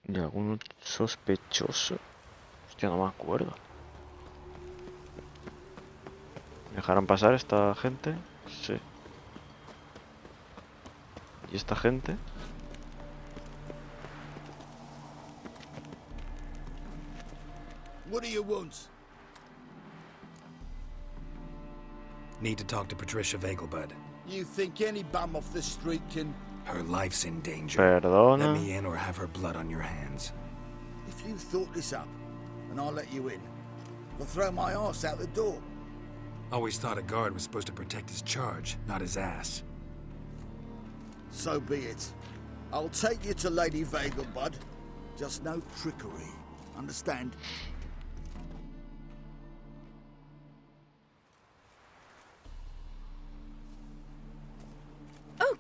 Y algún sospechoso. Hostia, no me acuerdo. ¿Me dejarán pasar esta gente? Sí. ¿Y esta gente? What do you want? Need to talk to Patricia Vegelbud. You think any bum off the street can... Her life's in danger. Perdona. Let me in or have her blood on your hands. If you thought this up, and I'll let you in, I'll throw my ass out the door. Always thought a guard was supposed to protect his charge, not his ass. So be it. I'll take you to Lady Vegelbud. Just no trickery. Understand?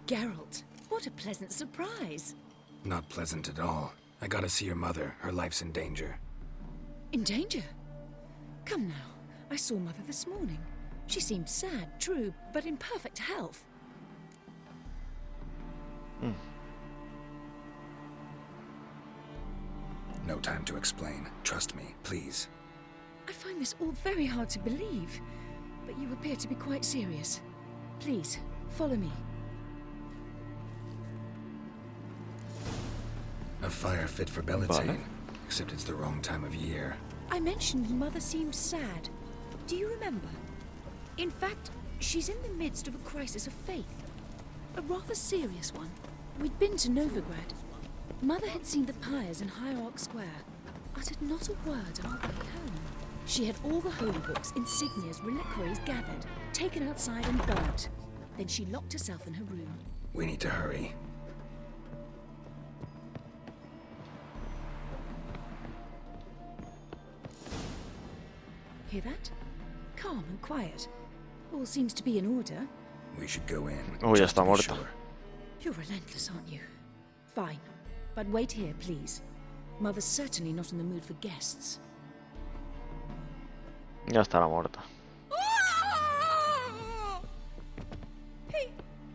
Geralt, what a pleasant surprise. Not pleasant at all. I gotta see your mother. Her life's in danger. In danger? Come now. I saw Mother this morning. She seemed sad, true, but in perfect health. No time to explain. Trust me, please. I find this all very hard to believe, but you appear to be quite serious. Please, follow me. A fire fit for Bellatane, except it's the wrong time of year. I mentioned Mother seemed sad. Do you remember? In fact, she's in the midst of a crisis of faith. A rather serious one. We'd been to Novigrad. Mother had seen the pyres in Hierarch Square, uttered not a word on our way home. She had all the holy books, insignias, reliquaries gathered, taken outside and burnt. Then she locked herself in her room. We need to hurry. Hear that? Calm and quiet. All seems to be in order. We should go in. Oh, ya está muerta. Sure. You're relentless, aren't you? Fine. But wait here, please. Mother's certainly not in the mood for guests. Ya estará muerta.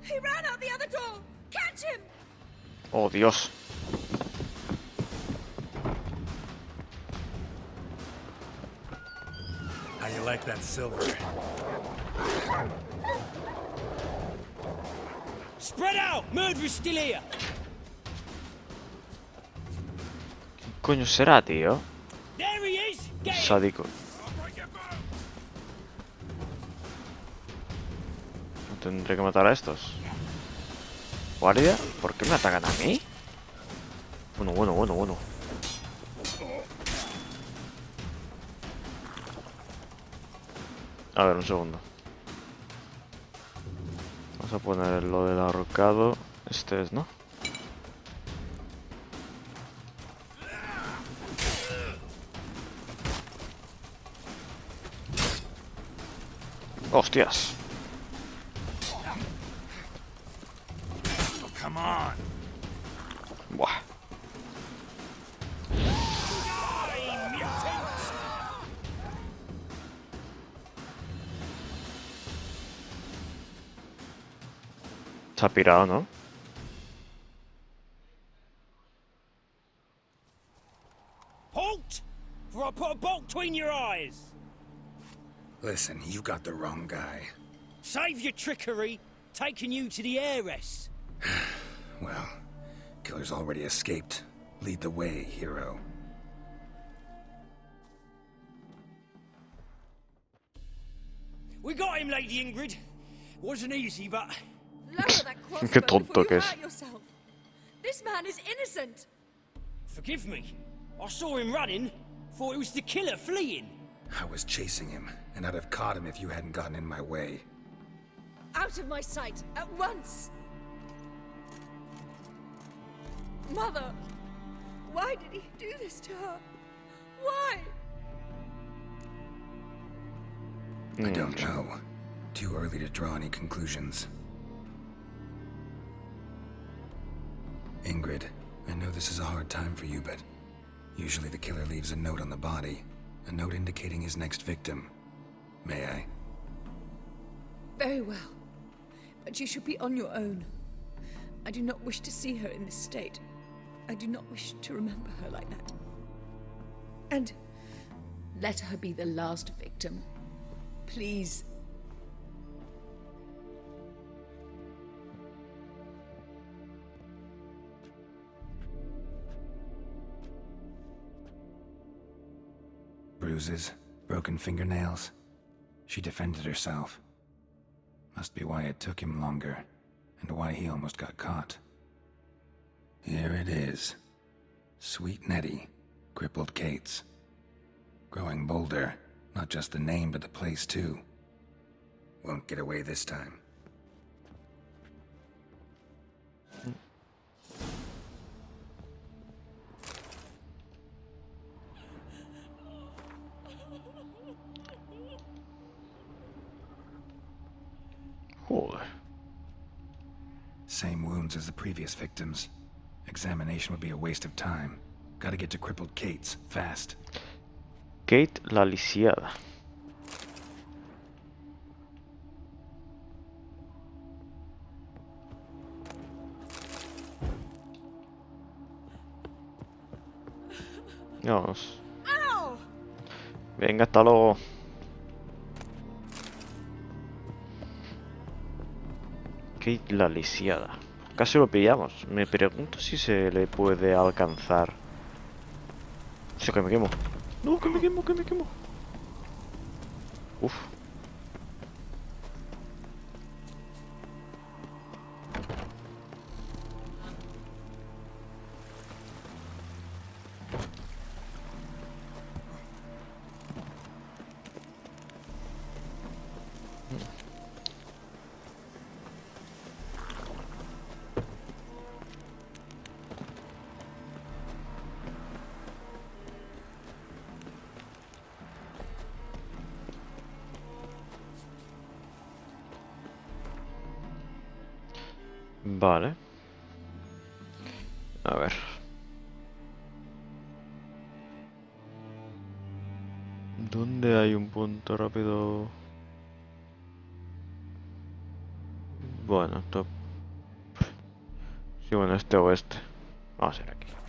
He ran out the other door! Catch him! Oh, Dios. How you like that silver? Spread out! Murderer's still here! ¿Qué coño será, tío? There he is! Get him! Sádico. ¿No tendré que matar a estos? ¿Guardia? ¿Por qué me atacan a mí? Bueno. A ver, un segundo. Vamos a poner lo del ahorcado. Este es, ¿no? ¡Hostias! Come on. Buah. Se ha pirado, ¿no? Halt! For I put a bolt between your eyes! Listen, you got the wrong guy. Save your trickery, taking you to the heiress. Well, killer's already escaped. Lead the way, hero. We got him, Lady Ingrid. Wasn't easy, but... Lower that crossbow Qué tonto before que you es. hurt yourself. This man is innocent. Forgive me. I saw him running. Thought it was the killer fleeing. I was chasing him, and I'd have caught him if you hadn't gotten in my way. Out of my sight, at once. Mother, why did he do this to her? Why? I don't know. Too early to draw any conclusions. Ingrid, I know this is a hard time for you, but usually the killer leaves a note on the body. A note indicating his next victim. May I? Very well. But you should be on your own. I do not wish to see her in this state. I do not wish to remember her like that. And let her be the last victim. Please. Bruises, broken fingernails. She defended herself. Must be why it took him longer, and why he almost got caught. Here it is. Sweet Nettie, crippled Kate's. Growing bolder, not just the name but the place too. Won't get away this time. Joder. Same wounds as the previous victims. Examination would be a waste of time. Gotta get to crippled Kate's, fast. Kate la lisiada. Vamos. Venga, hasta luego. Kate la lisiada. Casi lo pillamos. Me pregunto si se le puede alcanzar. Sí, que me quemo. No, que me quemo, que me quemo. Uf. Vale. A ver. ¿Dónde hay un punto rápido? Bueno, top. Sí, bueno, este o este. Vamos a ir aquí mismo.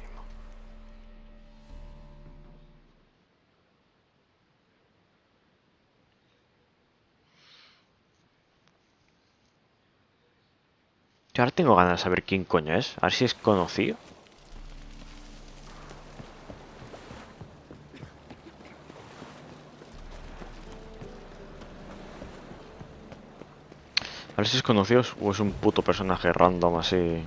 Yo ahora tengo ganas de saber quién coño es. A ver si es conocido. A ver si es conocido o es un puto personaje random así.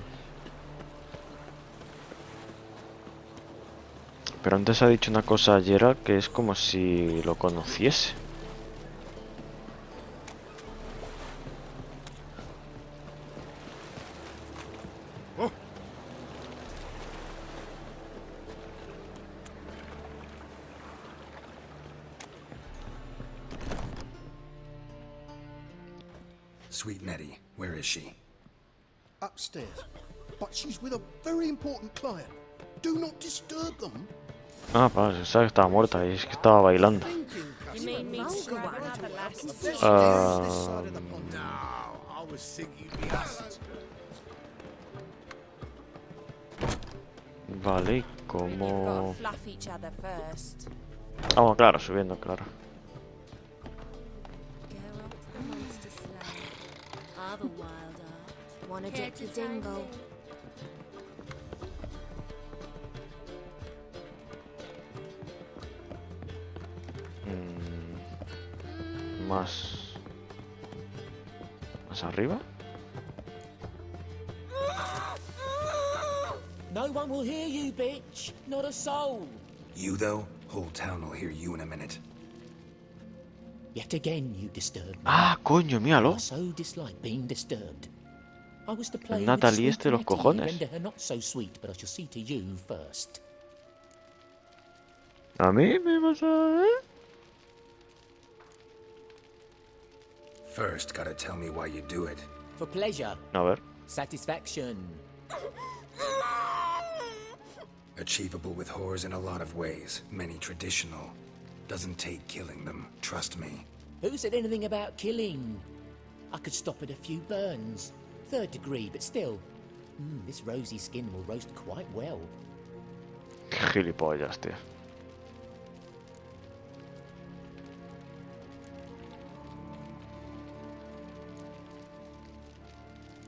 Pero antes ha dicho una cosa a Geralt que es como si lo conociese. Sweet Nettie, where is she? Upstairs. But she's with a very important client. Do not disturb them. Ah, vale, sabes que estaba muerta y es que estaba bailando. Vale, ¿y cómo? Ah, bueno, claro, subiendo, claro. Más arriba. No one will hear you, bitch. Not a soul. You, though? Whole town will hear you in a minute. Yet again you disturb me. Ah, coño, míralo. I so dislike being disturbed. I was to play Natalie with este de los Nettie, cojones. render her not so sweet, but I shall see to you first. A mí me vas a... First, gotta tell me why you do it. For pleasure. A ver. Satisfaction. Achievable with whores in a lot of ways, many traditional. Doesn't take killing them, trust me. Who said anything about killing? I could stop at a few burns. 3rd degree, but still. This rosy skin will roast quite well. Gilipollas, tío.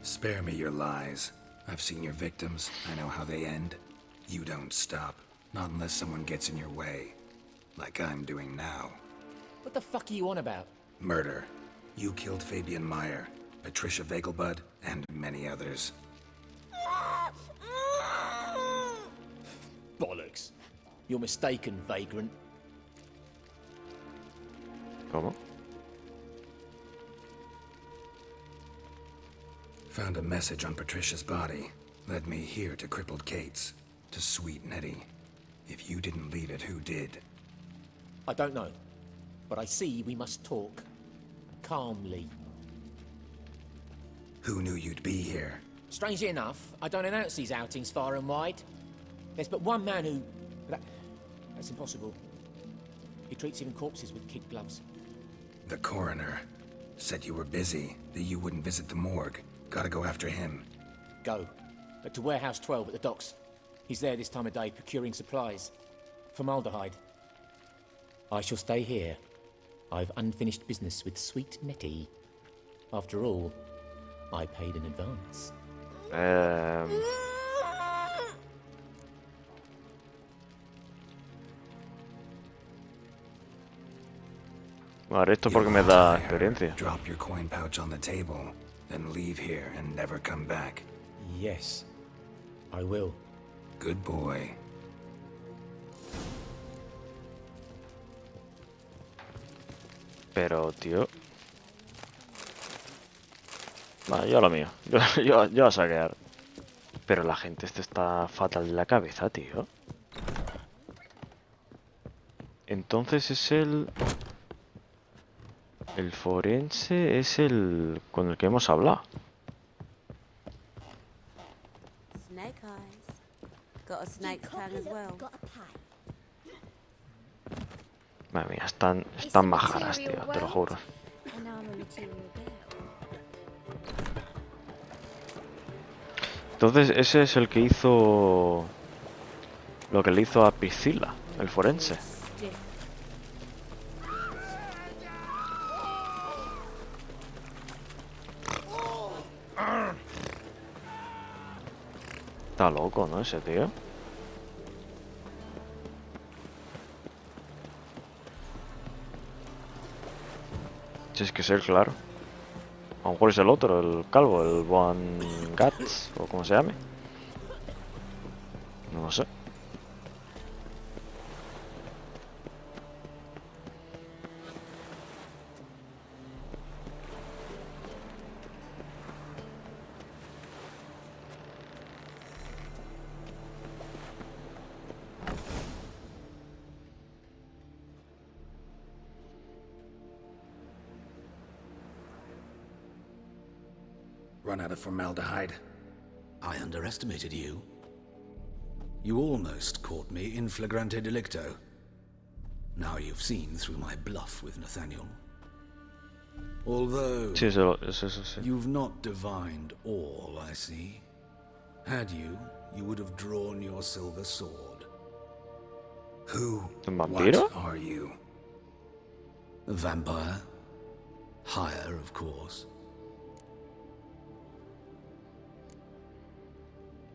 Spare me your lies. I've seen your victims. I know how they end. You don't stop. Not unless someone gets in your way. Like I'm doing now. What the fuck are you on about? Murder. You killed Fabian Meyer, Patricia Vegelbud, and many others. Bollocks. You're mistaken, vagrant. ¿Cómo? Found a message on Patricia's body. Led me here to crippled Kate's. To Sweet Nettie. If you didn't lead it, who did? I don't know. But I see we must talk. Calmly. Who knew you'd be here? Strangely enough, I don't announce these outings far and wide. There's but one man who... That's impossible. He treats even corpses with kid gloves. The coroner said you were busy, that you wouldn't visit the morgue. Gotta go after him. Go. But to Warehouse 12 at the docks. He's there this time of day procuring supplies. Formaldehyde. I shall stay here. I've unfinished business with sweet Nettie. After all, I paid in advance. Vale, esto porque me da experiencia. Drop your coin pouch on the table, then leave here and never come back. Yes, I will. Good boy. Pero, tío... Vale, yo lo mío. Yo a saquear. Pero la gente está fatal de la cabeza, tío. Entonces es el... El forense es el... con el que hemos hablado. Snake eyes. Got a snake tongue as well. Madre mía, están majaras, tío, te lo juro. Entonces ese es el que hizo... Lo que le hizo a Priscilla, el forense. Está loco, ¿no? Ese tío. Si es que es él, claro. A lo mejor es el otro, el calvo, el Von Gats, o como se llame. No lo sé. Run out of formaldehyde. I underestimated you. You almost caught me in flagrante delicto. Now you've seen through my bluff with Nathaniel. Although you've not divined all, I see. Had you, you would have drawn your silver sword. Who? What are you? A vampire. Higher, of course.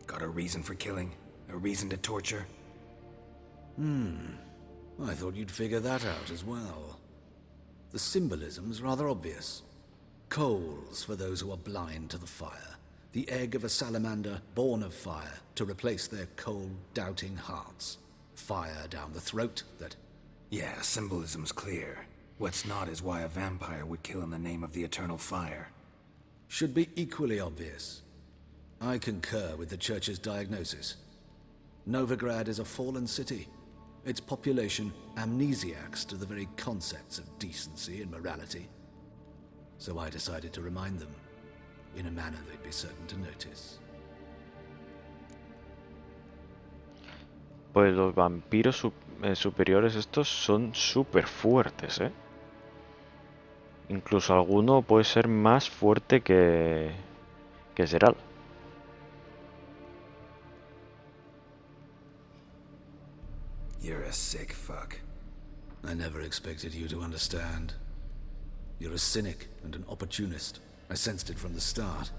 Got a reason for killing? A reason to torture? I thought you'd figure that out as well. The symbolism's rather obvious. Coals for those who are blind to the fire. The egg of a salamander born of fire to replace their cold, doubting hearts. Fire down the throat that... Yeah, symbolism's clear. What's not is why a vampire would kill in the name of the eternal fire. Should be equally obvious. I concur with the Church's diagnosis. Novigrad is a fallen city. Its population amnesiacs to the very concepts of decency and morality. So I decided to remind them, in a manner they'd be certain to notice. Pues los vampiros superiores estos son súper fuertes, ¿eh? Incluso alguno puede ser más fuerte que Geralt. You're a sick fuck. I never expected you to understand. You're a cynic and an opportunist. I sensed it from the start.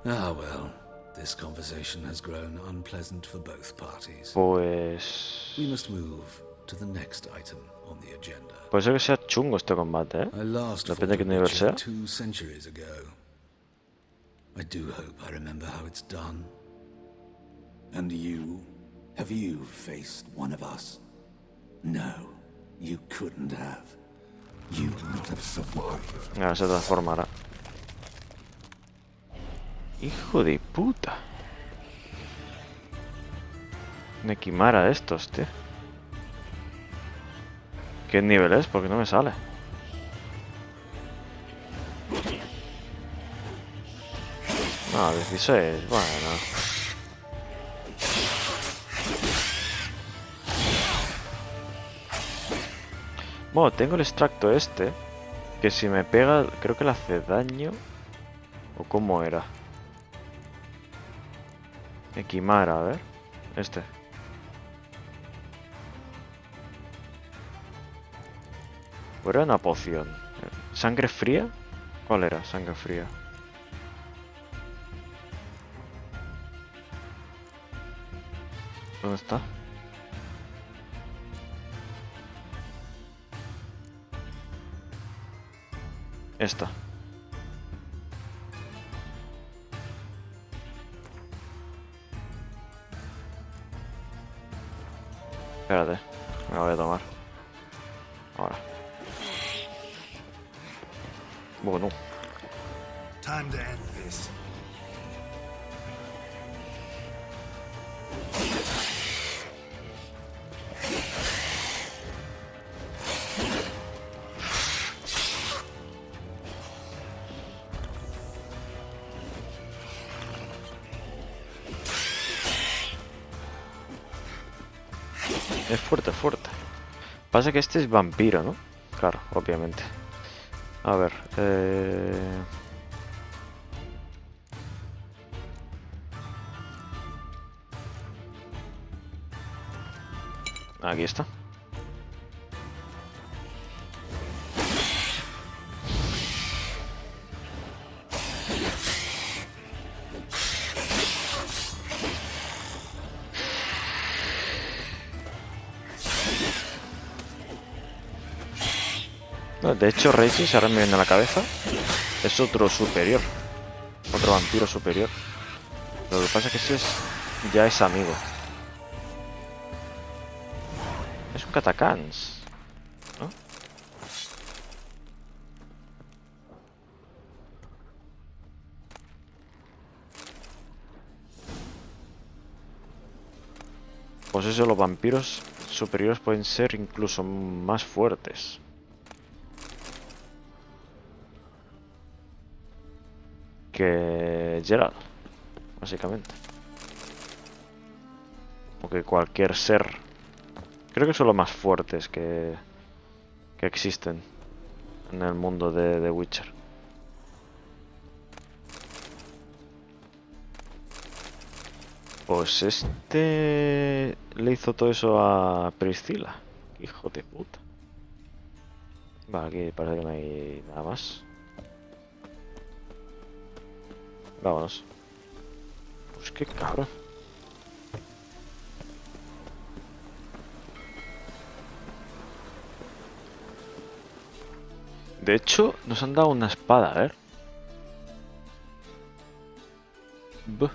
Ah well, this conversation has grown unpleasant for both parties. Pues... We must move to the next item on the agenda. Puede ser que sea chungo este combate, ¿eh? Depende de qué nivel sea. 2 centuries ago. I do hope I remember how it's done. And you? Have you faced one of us? No, you couldn't have. You would have survived. Ahora se transformará. Hijo de puta. Nekimara estos, tío. ¿Qué nivel es? Porque no me sale. Ah, 16, bueno. Bueno, tengo el extracto este, que si me pega, creo que le hace daño. ¿O cómo era? Equimara, a ver. Este. ¿O era una poción? ¿Sangre fría? ¿Cuál era? Sangre fría. ¿Dónde está? Esta. Espérate, me la voy a tomar. Ahora. Bueno. Time to end this. Es fuerte, fuerte. Pasa que este es vampiro, ¿no? Claro, obviamente. A ver, aquí está. De hecho, Reisi, ahora me viene a la cabeza, es otro superior. Otro vampiro superior. Lo que pasa es que ese ya es amigo. Es un Atacan, ¿no? Pues eso, los vampiros superiores pueden ser incluso más fuertes. Que Geralt, básicamente. O que cualquier ser. Creo que son los más fuertes que existen en el mundo de The Witcher. Pues este le hizo todo eso a Priscilla. Hijo de puta. Vale, aquí parece que no hay nada más. Vámonos. Pues qué cabrón. De hecho, nos han dado una espada, a ver. Buh.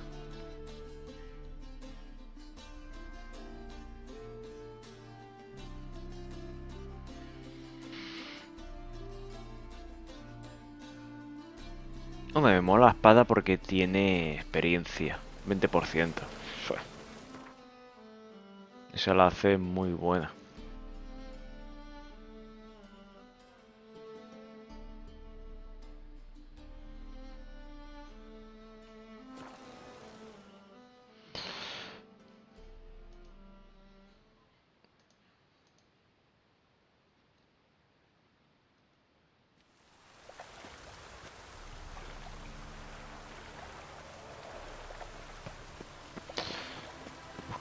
Hombre, me mola la espada porque tiene experiencia. 20%. Esa la hace muy buena.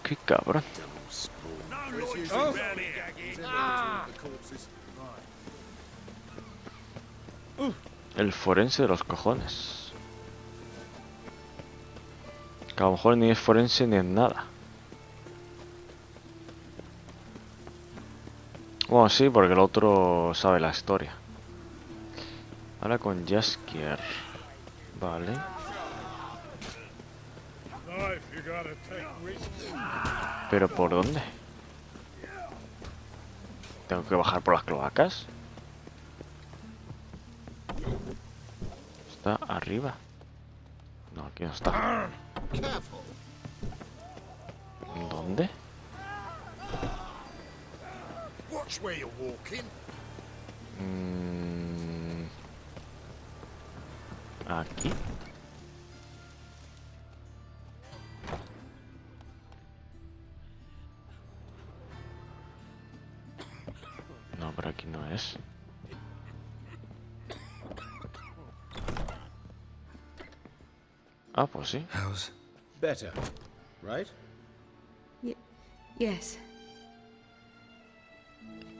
Qué cabrón. El forense de los cojones. Que a lo mejor ni es forense ni es nada. Bueno, sí, porque el otro sabe la historia. Ahora con Jaskier. Vale. ¿Pero por dónde? ¿Tengo que bajar por las cloacas? ¿Está arriba? No, aquí no está. ¿Dónde? Aquí. Aquí no es. Ah, pues sí. How's better, right? Yes.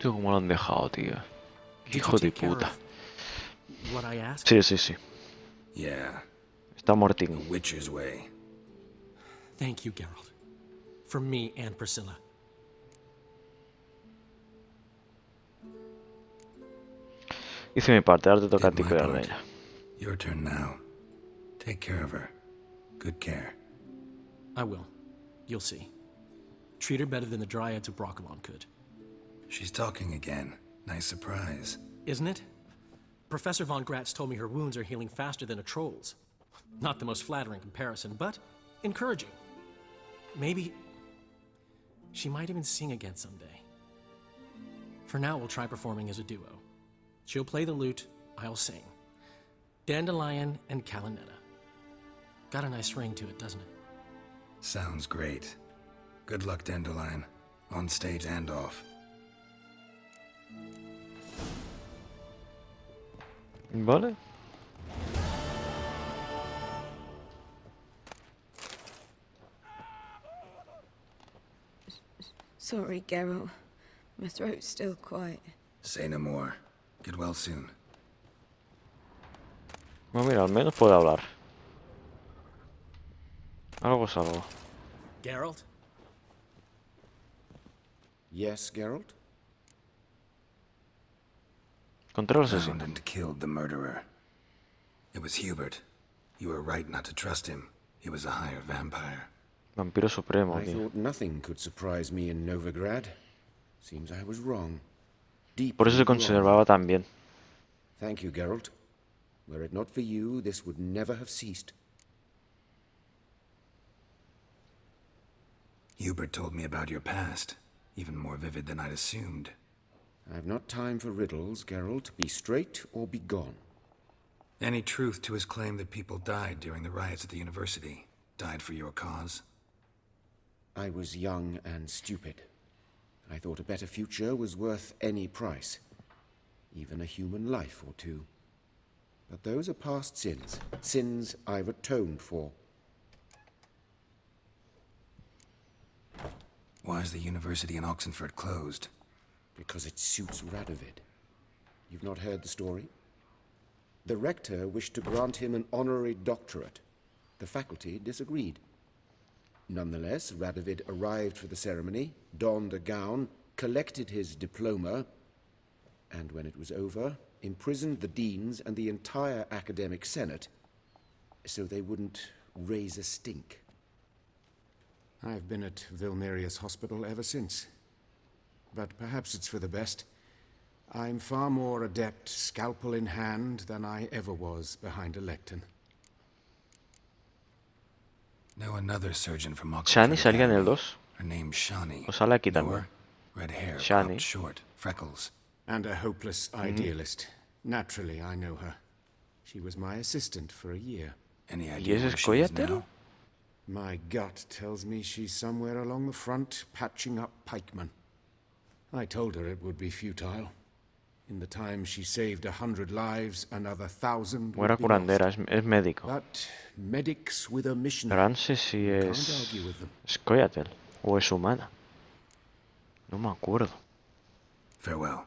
Tío, cómo lo han dejado, tío. Hijo de puta. What I asked? Sí, sí, sí. Yeah. Está muertín. The Witcher's way. Thank you, Geralt. For me and Priscilla. Hice mi parte, ahora te toca a Did ti my cuidar de part. ella. Your turn now. Take care of her. Good care. I will. You'll see. Treat her better than the Dryads of Broccolon could. She's talking again. Nice surprise. Isn't it? Professor von Gratz told me her wounds are healing faster than a troll's. Not the most flattering comparison, but encouraging. Maybe she might even sing again someday. For now, we'll try performing as a duo. She'll play the lute, I'll sing. Dandelion and Calenthe. Got a nice ring to it, doesn't it? Sounds great. Good luck, Dandelion. On stage and off. Vale. Sorry, Geralt. My throat's still quite... Say no more. Get well soon. Bueno, mira, al menos puede hablar. Algo es algo. Geralt? Yes, Geralt? Encontré al Found asesino. and killed the murderer. It was Hubert. You were right not to trust him. He was a higher vampire. Vampiro supremo, I tío. thought nothing could surprise me in Novigrad. Seems I was wrong. Por eso se conservaba tan bien. Thank you, Geralt. Were it not for you, this would never have ceased. Hubert told me about your past, even more vivid than I'd assumed. I've not time for riddles, Geralt. Be straight or be gone. Any truth to his claim that people died during the riots at the university? Died for your cause? I was young and stupid. I thought a better future was worth any price. Even a human life or two. But those are past sins. Sins I've atoned for. Why is the university in Oxenford closed? Because it suits Radovid. You've not heard the story? The rector wished to grant him an honorary doctorate. The faculty disagreed. Nonetheless, Radovid arrived for the ceremony, donned a gown, collected his diploma, and when it was over, imprisoned the deans and the entire academic senate so they wouldn't raise a stink. I've been at Vilmerius Hospital ever since. But perhaps it's for the best. I'm far more adept, scalpel in hand, than I ever was behind a lectern. Know another surgeon from Shani Oxenford salía en el Academy. 2. Her name's Shani. O sale aquí también. Your red hair, Shani. cropped short, freckles. And a hopeless idealist. Naturally, I know her. She was my assistant for a year. Any ¿Y idea ese where es she is Collateral? now? My gut tells me she's somewhere along the front, patching up pikemen. I told her it would be futile. In the time she saved 100 lives, another 1,000 O era would be lost. curandera, es médico. But medics with a mission. Pero no sé si You can't es argue with them. Collateral o es humana. No me acuerdo. Farewell.